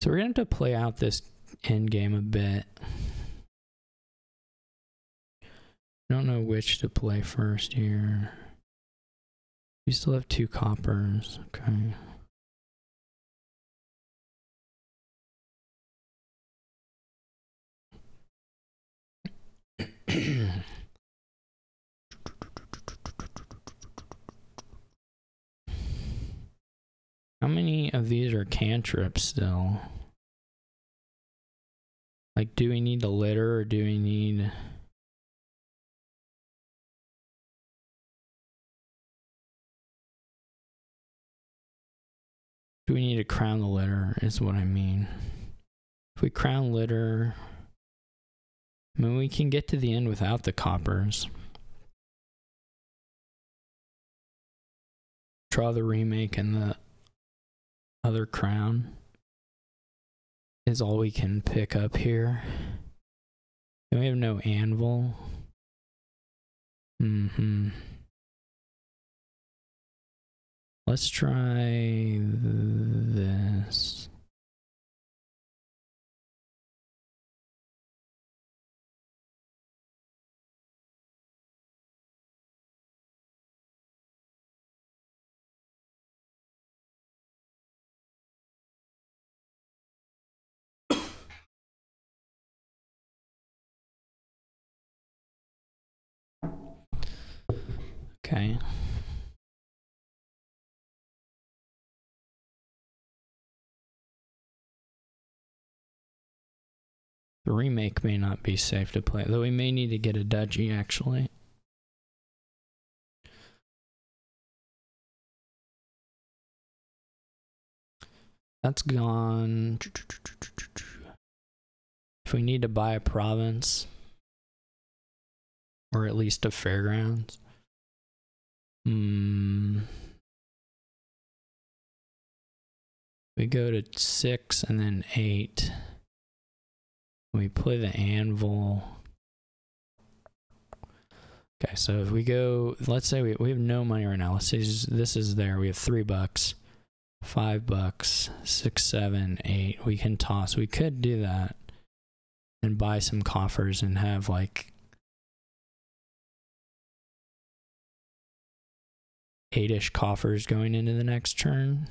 Speaker 1: So we're gonna have to play out this end game a bit. I don't know which to play first here. We still have 2 coppers. Okay. How many of these are cantrips still? Like, do we need a litter or do we need... Do we need to crown the litter, is what I mean. If we crown litter, I mean, we can get to the end without the coppers. Draw the remake and the other crown is all we can pick up here. And we have no anvil. Let's try this. Okay. The remake may not be safe to play, though we may need to get a Dutchy actually. That's gone. If we need to buy a province, or at least a fairgrounds. We go to 6 and then 8. We play the anvil. Okay, so if we go, let's say we have no money right now. Let's say this is there. We have $3, $5, 6, 7, 8. We can toss. We could do that and buy some coffers and have like 8-ish coffers going into the next turn.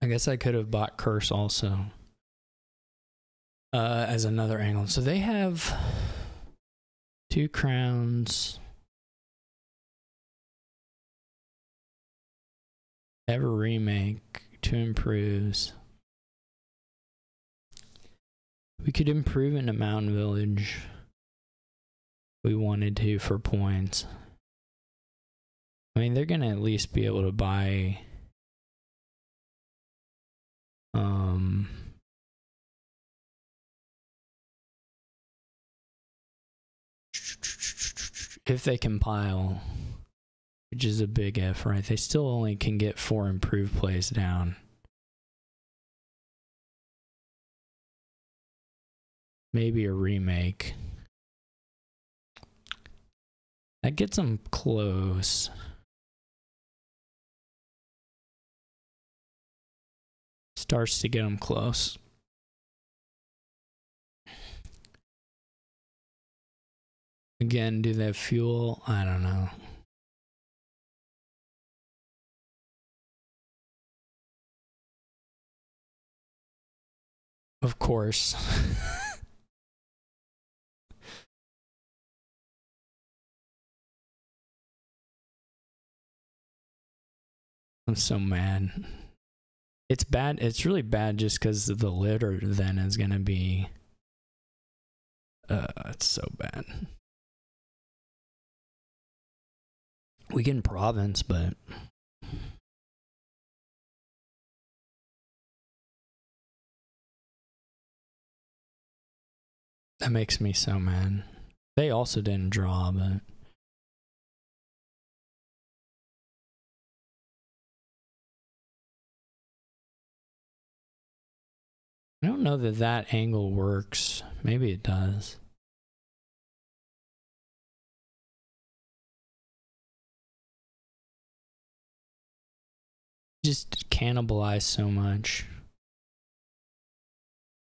Speaker 1: I guess I could have bought Curse also as another angle. So they have 2 crowns. They have a remake, 2 improves. We could improve into Mountain Village. we wanted to for points. I mean, they're gonna at least be able to buy if they compile, which is a big if, right? They still only can get 4 improved plays down. Maybe a remake. That gets them close. Starts to get them close. Again, do they have fuel? I don't know. Of course. I'm so mad. It's bad. It's really bad just because the litter then is going to be... it's so bad. We get in province, but... that makes me so mad. They also didn't draw, but... I don't know that that angle works. Maybe it does. Just cannibalize so much.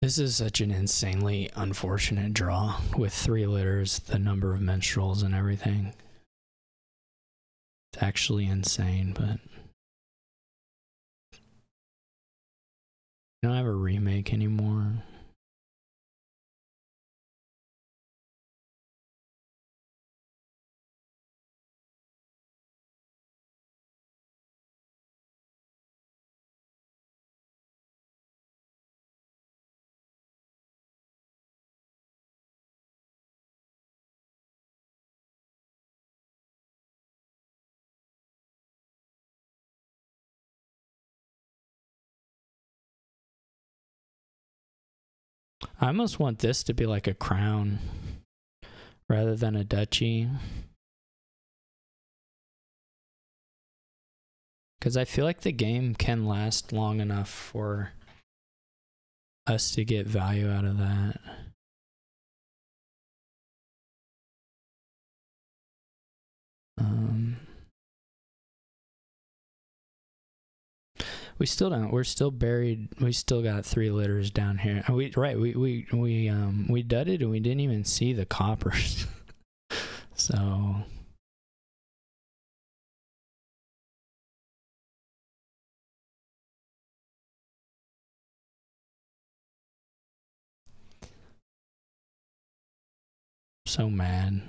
Speaker 1: This is such an insanely unfortunate draw with 3 litters, the number of minstrels and everything. It's actually insane, but... I don't have a remake anymore. I almost want this to be like a crown rather than a duchy. Because I feel like the game can last long enough for us to get value out of that. We still don't. We're still buried. We still got 3 litters down here. We dudded and we didn't even see the coppers. So mad.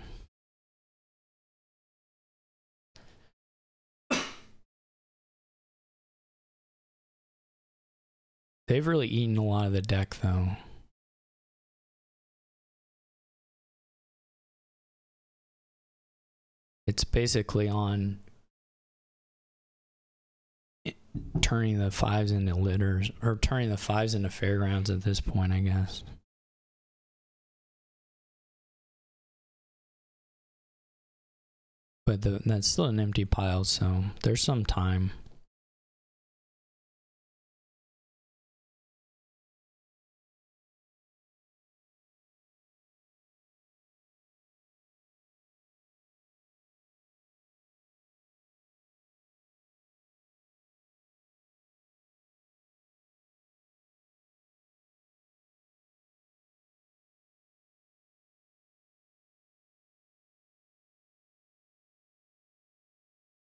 Speaker 1: They've really eaten a lot of the deck, though. It's basically on turning the 5s into litters, or turning the 5s into fairgrounds at this point, I guess. But that's still an empty pile, so there's some time.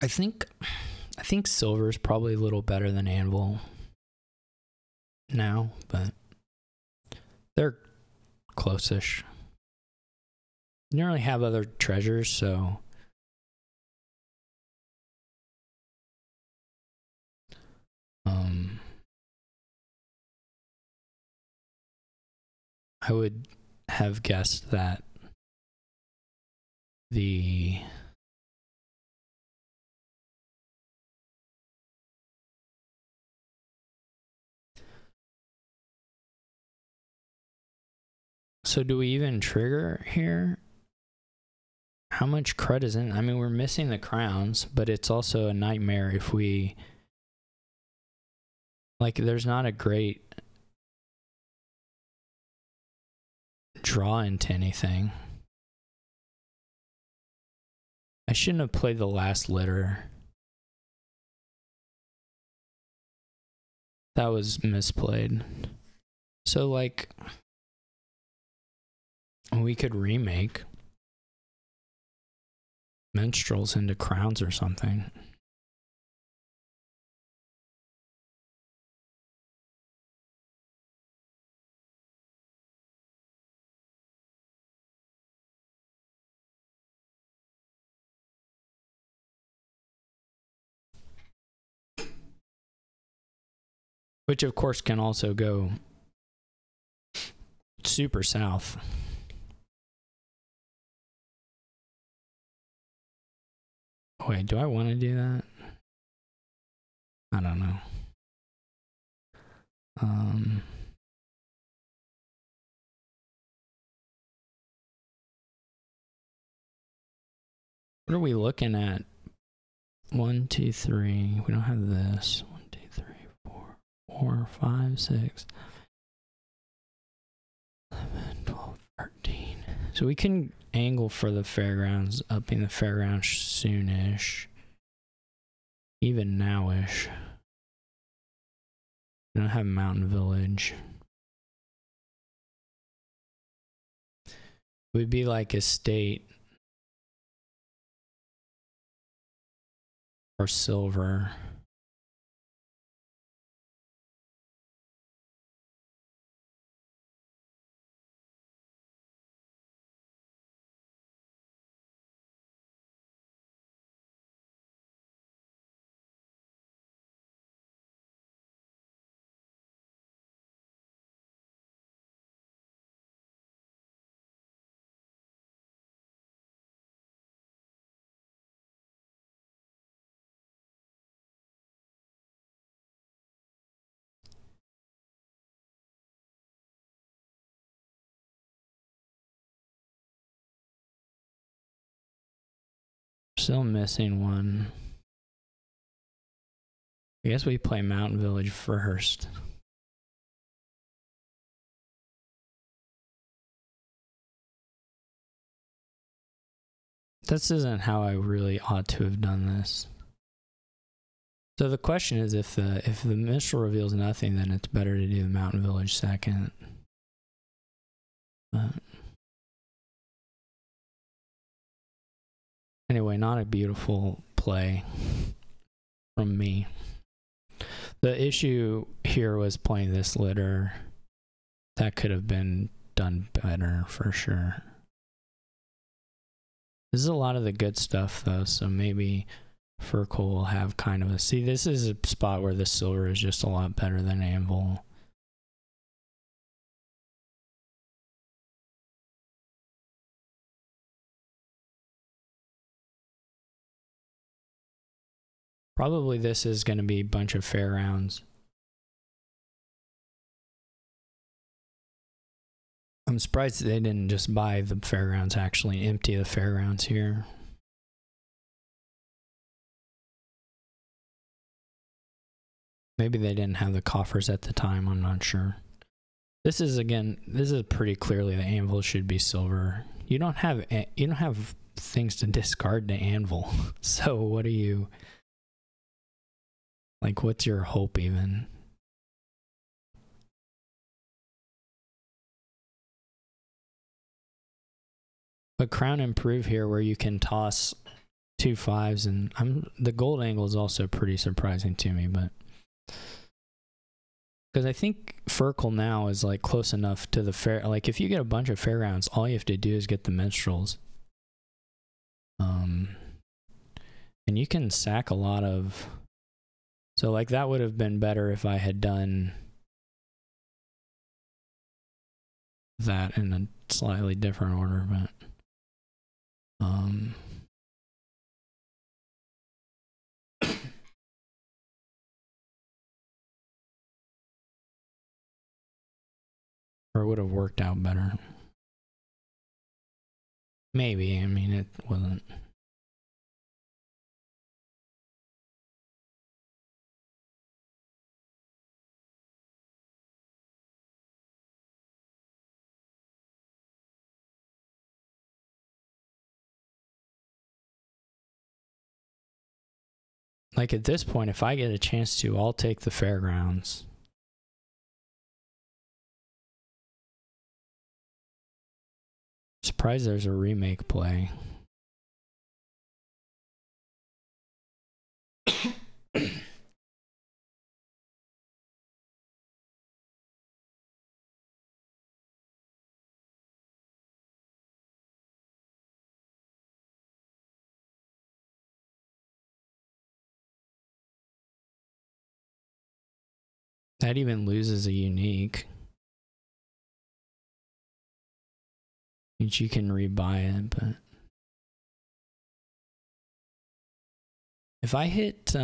Speaker 1: I think silver is probably a little better than anvil now, but they're close-ish. You don't really have other treasures, so I would have guessed that the so do we even trigger here? How much crud is in? I mean, we're missing the crowns, but it's also a nightmare if we, like, there's not a great draw into anything. I shouldn't have played the last litter. That was misplayed. So, like, we could remake minstrels into crowns or something. Which, of course, can also go super south. Wait, do I want to do that? I don't know. What are we looking at? 1, 2, 3. We don't have this. 1, 2, 3, 4, 4, 5, 6, 11, 12, 13. So we can angle for the fairgrounds, up in the fairgrounds soonish. Even nowish. We don't have Mountain Village. It would be like Estate or Silver. Still missing one. I guess we play Mountain Village first. This isn't how I really ought to have done this. So the question is, if the minstrel reveals nothing, then it's better to do the Mountain Village second. But anyway, not a beautiful play from me. The issue here was playing this litter. That could have been done better for sure. This is a lot of the good stuff though, so maybe Fircoal will have kind of a... See, this is a spot where the silver is just a lot better than Anvil. Probably this is going to be a bunch of fair rounds. I'm surprised they didn't just buy the fairgrounds, actually empty the fairgrounds here. Maybe they didn't have the coffers at the time, I'm not sure. This is, again, this is pretty clearly the anvil should be silver. You don't have things to discard to anvil. So what are you... Like, what's your hope even? But crown improve here where you can toss 2 5s, and the gold angle is also pretty surprising to me, but because I think Fircoal now is like close enough to the fair, like if you get a bunch of fair rounds, all you have to do is get the minstrels. And you can sack a lot of, so like that would have been better if I had done that in a slightly different order, but Or it would have worked out better. Maybe, I mean, it wasn't. Like at this point, if I get a chance to, I'll take the fairgrounds. Surprised there's a remake play. That even loses a unique. Which you can rebuy it, but if I hit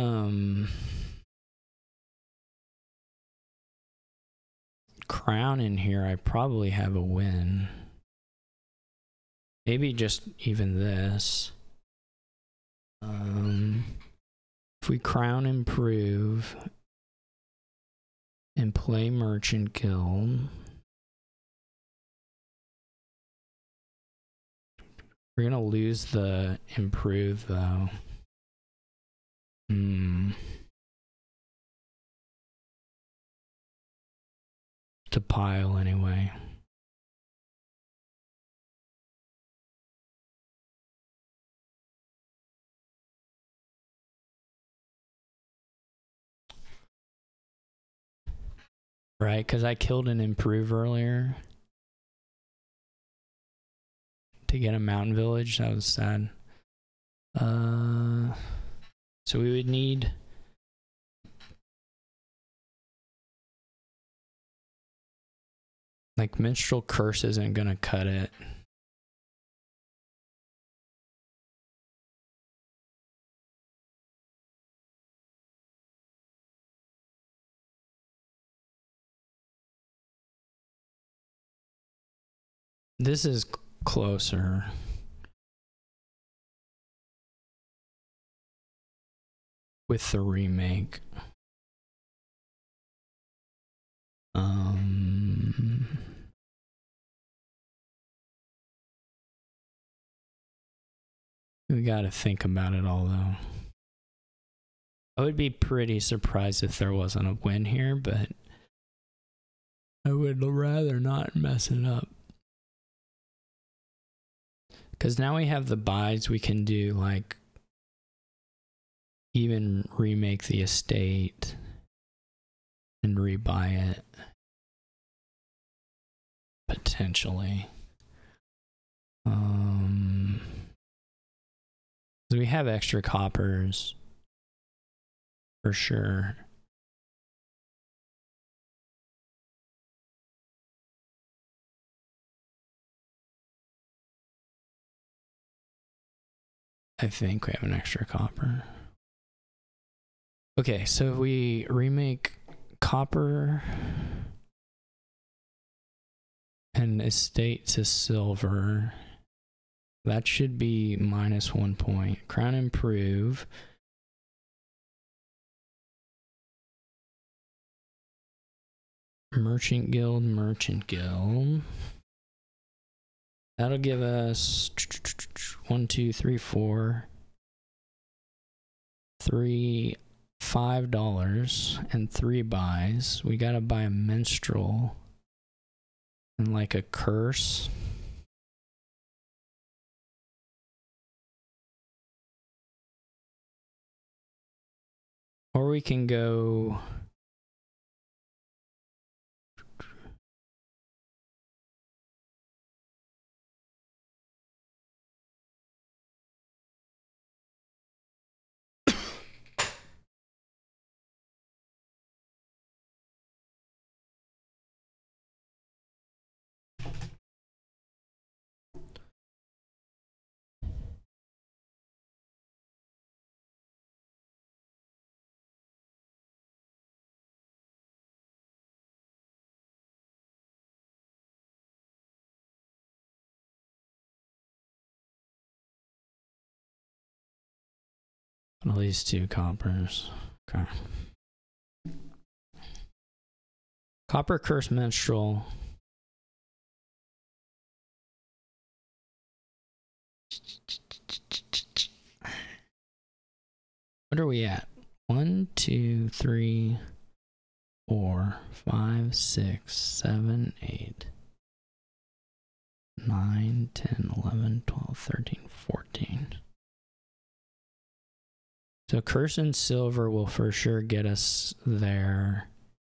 Speaker 1: crown in here, I probably have a win. Maybe just even this. If we crown improve and play Merchant Guild, we're gonna lose the improve though. To pile anyway. Right, because I killed an improve earlier to get a mountain village. That was sad. So we would need like Minstrel Curse isn't gonna cut it. This is closer. With the remake. We gotta think about it all though. I would be pretty surprised if there wasn't a win here, but I would rather not mess it up. Because now we have the buys, we can do like even remake the estate and rebuy it. Potentially. So we have extra coppers for sure. I think we have an extra copper. Okay, so if we remake copper and estate to silver, that should be -1 point. Crown improve. Merchant Guild. That'll give us 1, 2, 3, 4, $5 and 3 buys. We gotta buy a minstrel and like a curse. Or we can go
Speaker 2: At least 2 coppers. Okay. Copper Curse Minstrel. What are we at? 1, 2, 3, 4, 5, 6, 7, 8, 9, 10, 11, 12, 13, 14. So Curse and Silver will for sure get us there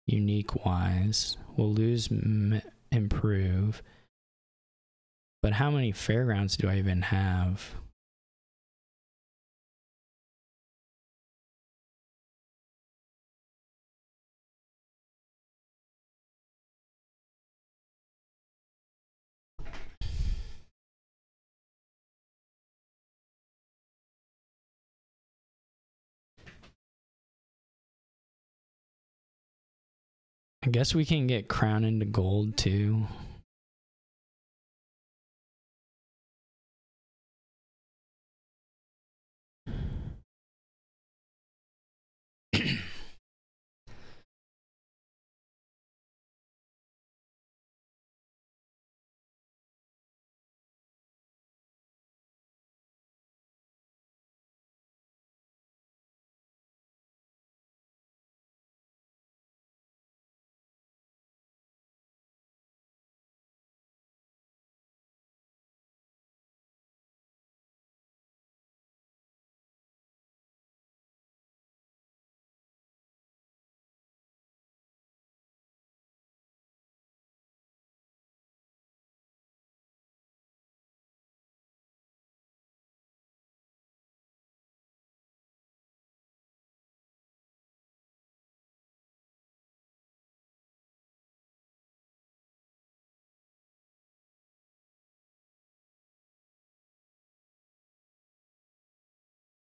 Speaker 2: unique wise. We'll lose Improve. But how many Fairgrounds do I even have? I guess we can get Crown into gold too.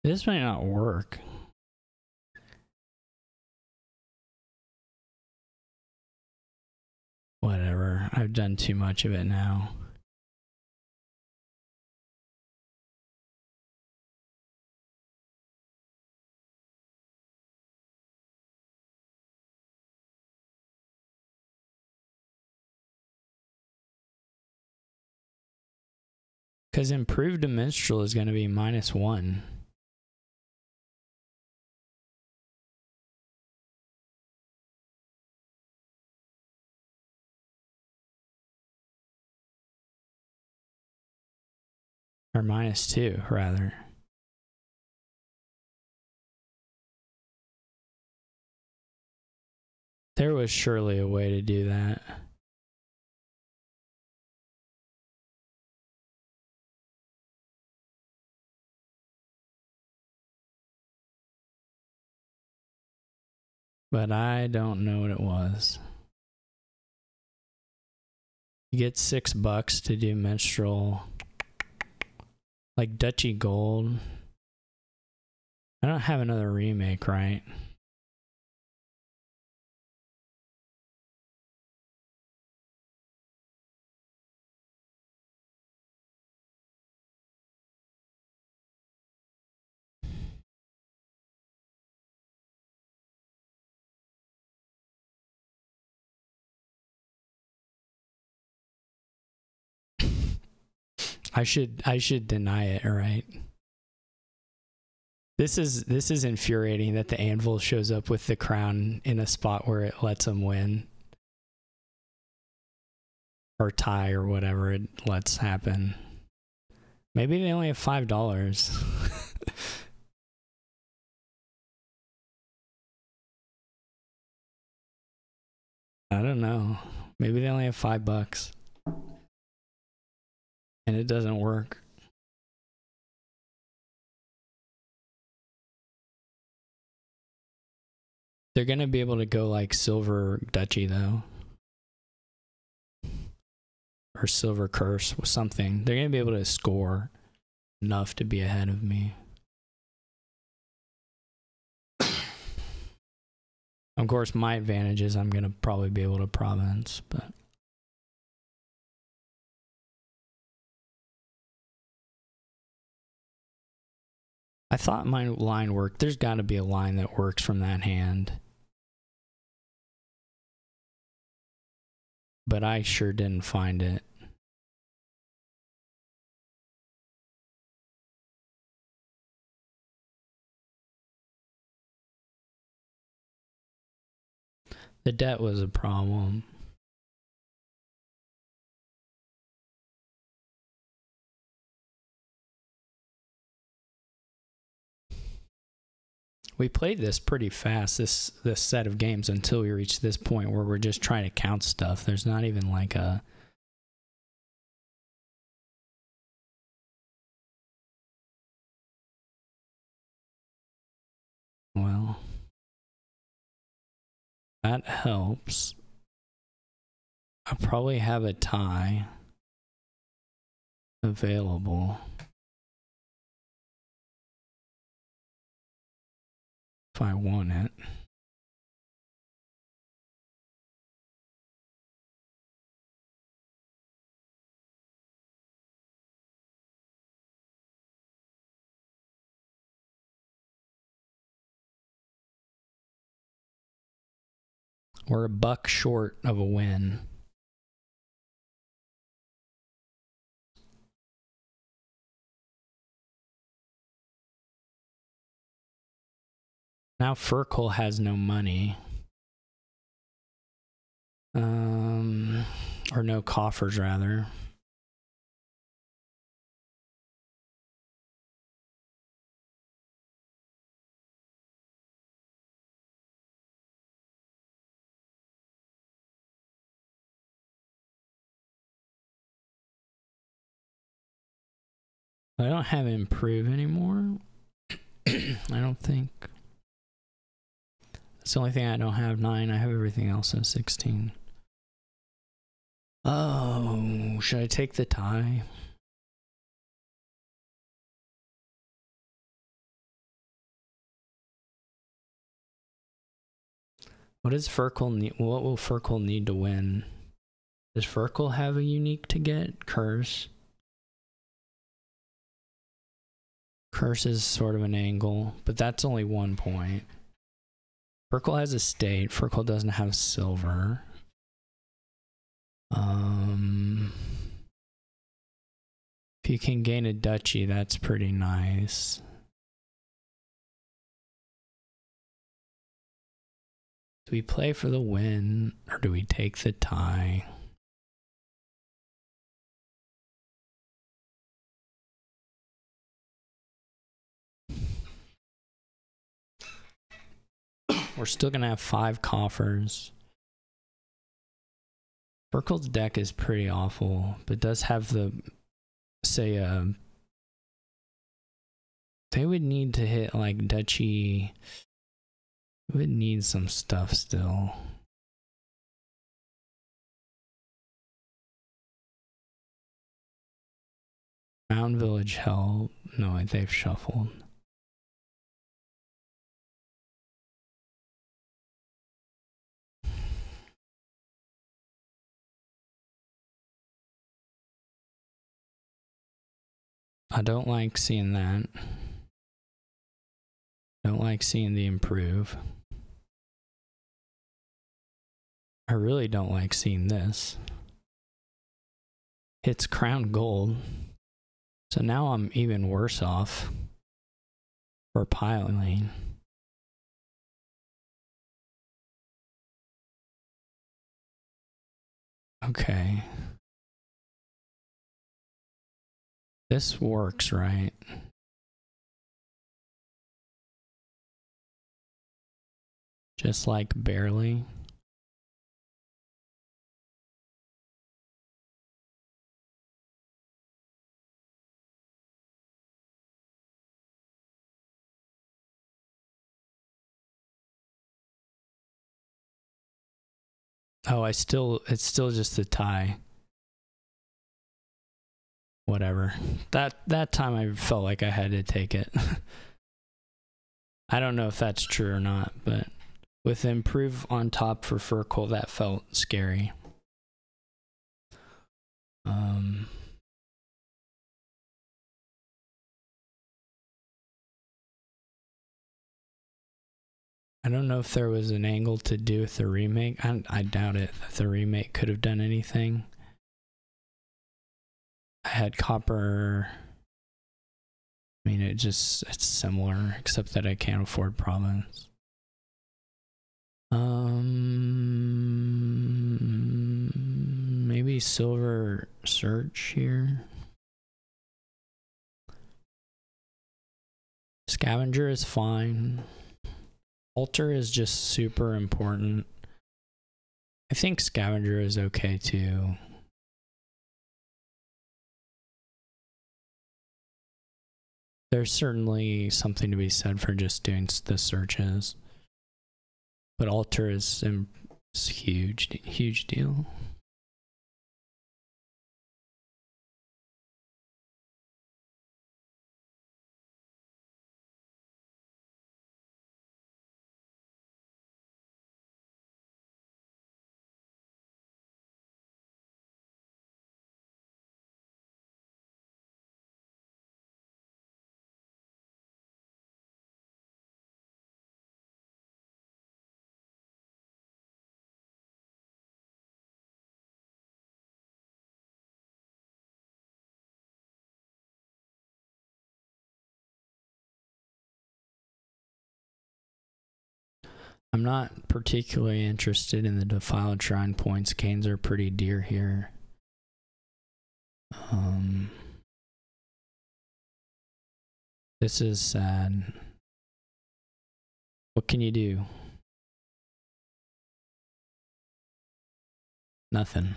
Speaker 2: This might not work. Whatever. I've done too much of it now. Because Improved to Minstrel is going to be -1. Or -2, rather. There was surely a way to do that. But I don't know what it was. You get $6 to do Minstrel. Like Duchy Gold. I don't have another remake, right? I should deny it, right? This is infuriating that the anvil shows up with the crown in a spot where it lets them win. Or tie or whatever it lets happen. Maybe they only have $5. I don't know. Maybe they only have $5. And it doesn't work. They're going to be able to go like Silver Duchy though. Or Silver Curse or something. They're going to be able to score enough to be ahead of me. Of course, my advantage is I'm going to probably be able to province, but I thought my line worked. There's got to be a line that works from that hand. But I sure didn't find it. The debt was a problem. We played this pretty fast, this set of games, until we reached this point where we're just trying to count stuff. There's not even like a... Well, that helps. I probably have a tie available. If I want it. We're a buck short of a win. Now Fircoal has no money. Or no coffers, rather. I don't have improve anymore. I don't think. That's the only thing I don't have. 9. I have everything else in 16. Oh, should I take the tie? What does Fircoal need? What will Fircoal need to win? Does Fircoal have a unique to get? Curse. Curse is sort of an angle, but that's only 1 point. Fircoal has a state. Fircoal doesn't have silver. If you can gain a duchy, that's pretty nice. Do we play for the win, or do we take the tie? We're still gonna have 5 coffers. Fircoal's deck is pretty awful, but does have the, say, they would need to hit like duchy. Would need some stuff still. Mountain Village help. No, they've shuffled. I don't like seeing that. Don't like seeing the improve. I really don't like seeing this. It's crown gold. So now I'm even worse off for piling. Okay. This works, right? Just like barely. Oh, it's still just a tie. Whatever. That time I felt like I had to take it. I don't know if that's true or not, but with improve on top for Fircoal, that felt scary. I don't know if there was an angle to do with the remake. I doubt it that the remake could have done anything. I had copper. I mean, it's similar, except that I can't afford province. Maybe silver search here. Scavenger is fine. Altar is just super important. I think scavenger is okay too. There's certainly something to be said for just doing the searches. But altar is huge, huge deal. I'm not particularly interested in the defiled shrine points. Canes are pretty dear here. This is sad. What can you do? Nothing.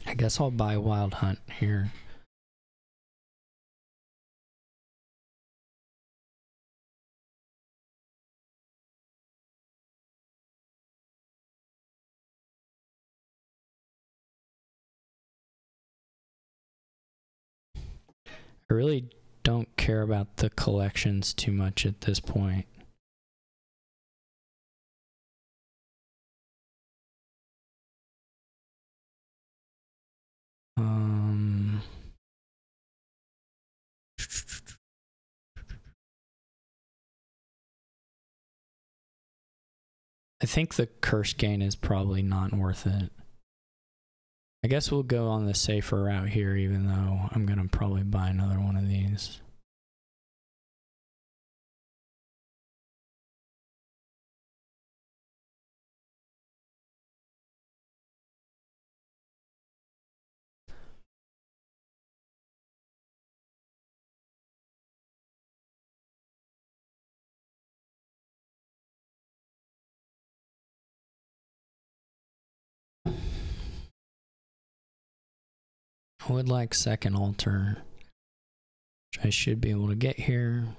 Speaker 2: I guess I'll buy Wild Hunt here. I really don't care about the collections too much at this point. I think the curse gain is probably not worth it. I guess we'll go on the safer route here, even though I'm going to probably buy another one of these. I would like second altar, which I should be able to get here.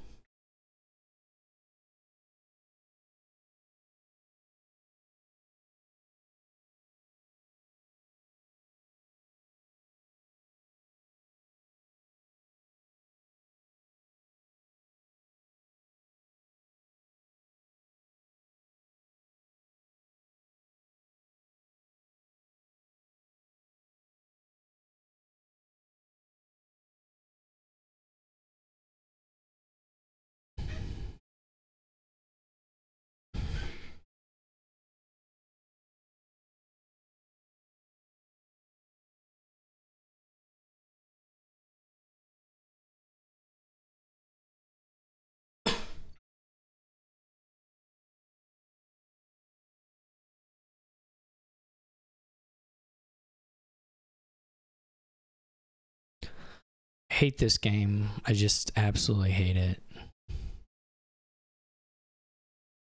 Speaker 2: I hate this game. I just absolutely hate it.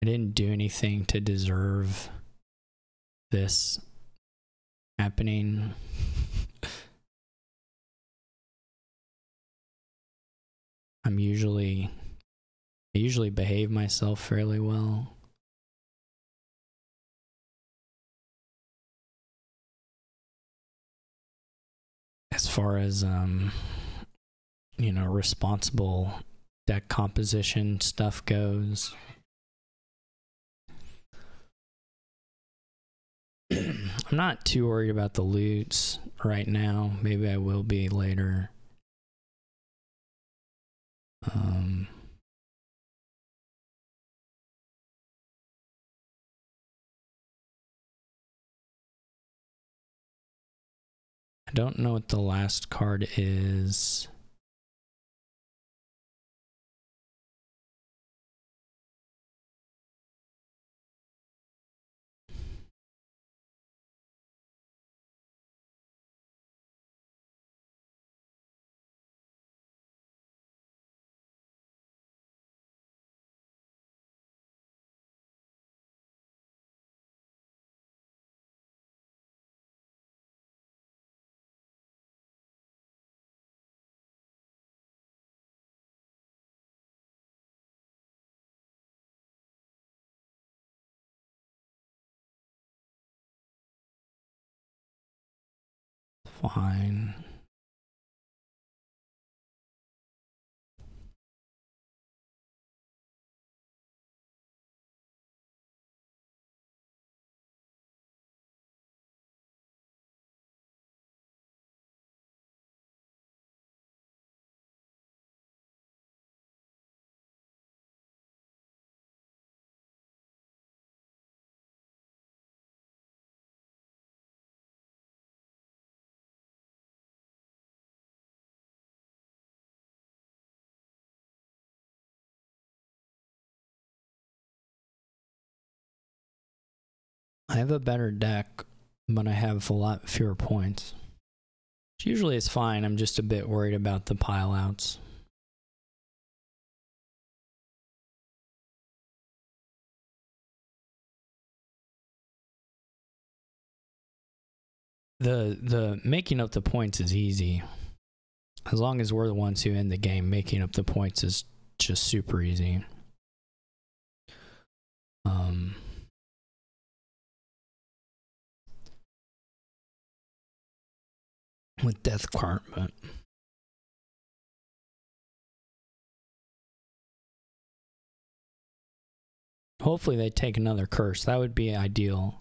Speaker 2: I didn't do anything to deserve this happening. I usually behave myself fairly well. As far as responsible deck composition stuff goes. I'm not too worried about the loots right now. Maybe I will be later. I don't know what the last card is. Fine. I have a better deck, but I have a lot fewer points. Which usually is fine. I'm just a bit worried about the pile outs. The making up the points is easy. As long as we're the ones who end the game, making up the points is just super easy. With Death Cart, but hopefully they take another curse. That would be ideal.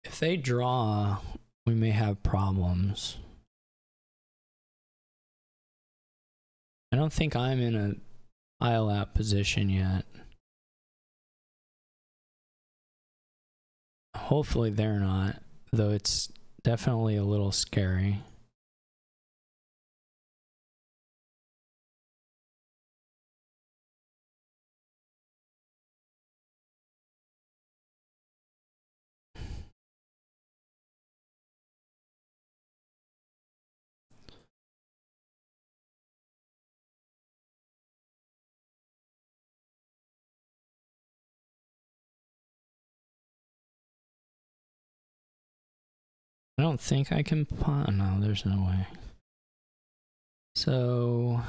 Speaker 2: If they draw, we may have problems. I don't think I'm in a pile out position yet. Hopefully they're not, though it's definitely a little scary. I don't think I can no, there's no way. So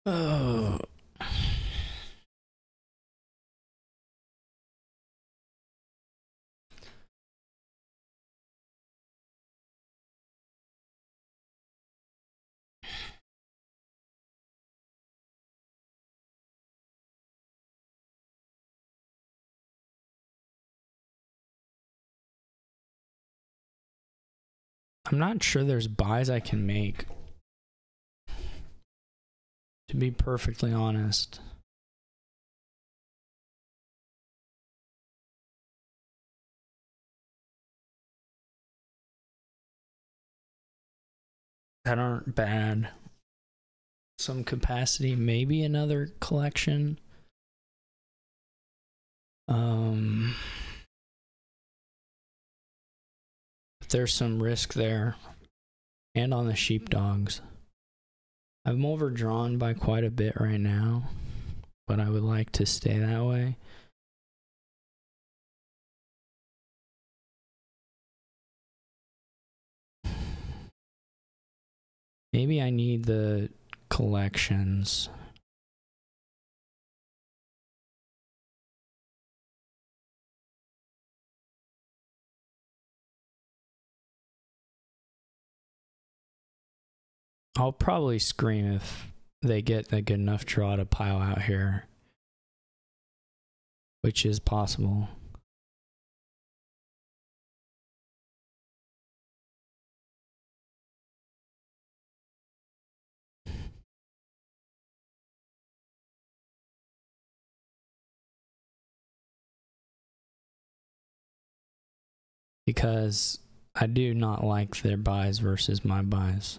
Speaker 2: oh. I'm not sure there's buys I can make, to be perfectly honest. That aren't bad. Some capacity, maybe another collection. But there's some risk there. And on the sheepdogs. I'm overdrawn by quite a bit right now, but I would like to stay that way. Maybe I need the collections. I'll probably scream if they get a good enough draw to pile out here, which is possible. Because I do not like their buys versus my buys.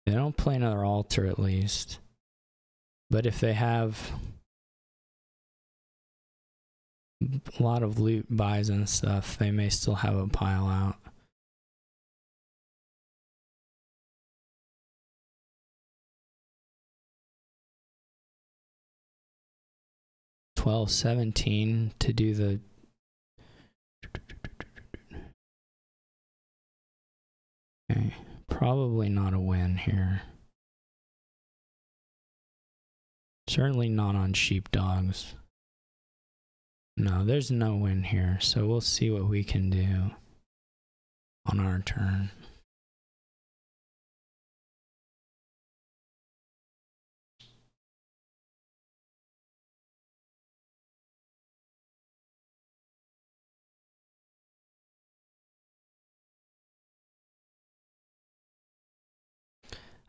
Speaker 2: They don't play another altar at least. But if they have a lot of loot buys and stuff, they may still have a pile out. $12.17 to do the okay. Probably not a win here. Certainly not on sheepdogs. No, there's no win here, so we'll see what we can do on our turn.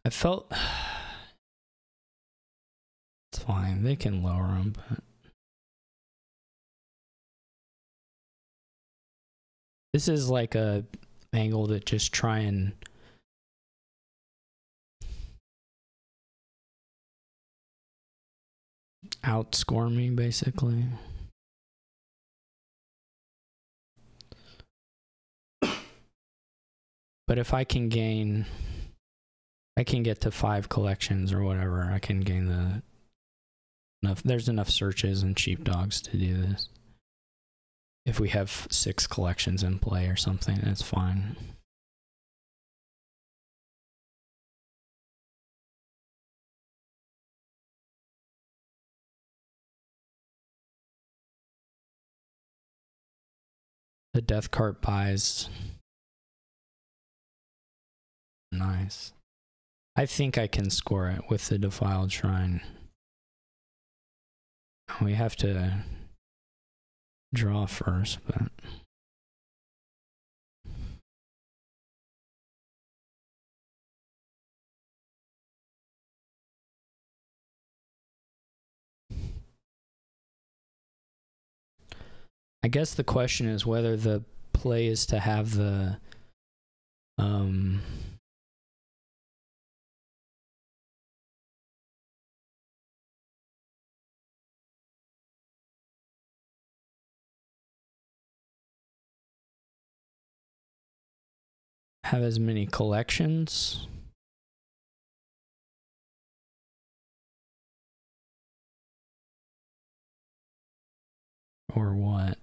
Speaker 2: I felt it's fine. They can lower them, but this is like a angle to just try and outscore me, basically. But if I can gain, I can get to 5 collections or whatever. I can gain the enough. There's enough searches and sheepdogs to do this. If we have 6 collections in play or something, that's fine. The death cart buys. Nice. I think I can score it with the defiled shrine. We have to draw first, but I guess the question is whether the play is to have the have as many collections or what.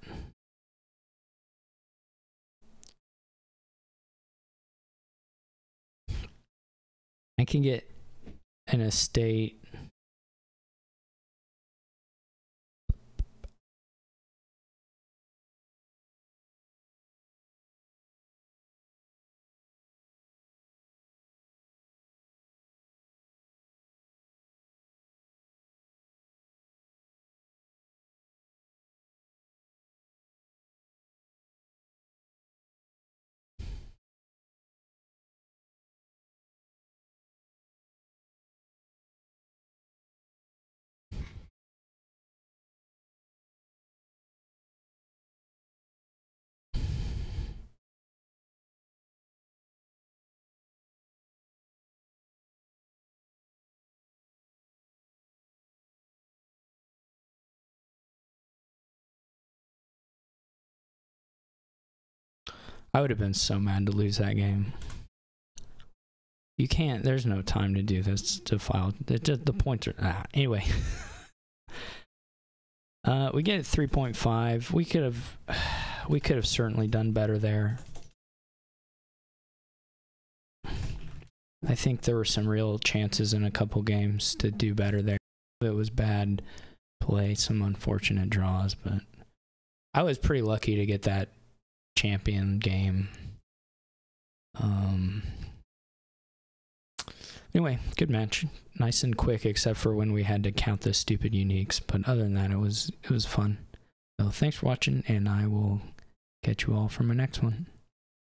Speaker 2: I can get an estate. I would have been so mad to lose that game. You can't, there's no time to do this to file. The points are, anyway. We get 3.5. We could have certainly done better there. I think there were some real chances in a couple games to do better there. It was bad play, some unfortunate draws, but I was pretty lucky to get that champion game. Anyway, good match. Nice and quick, except for when we had to count the stupid uniques. But other than that, it was fun. So thanks for watching, and I will catch you all for my next one.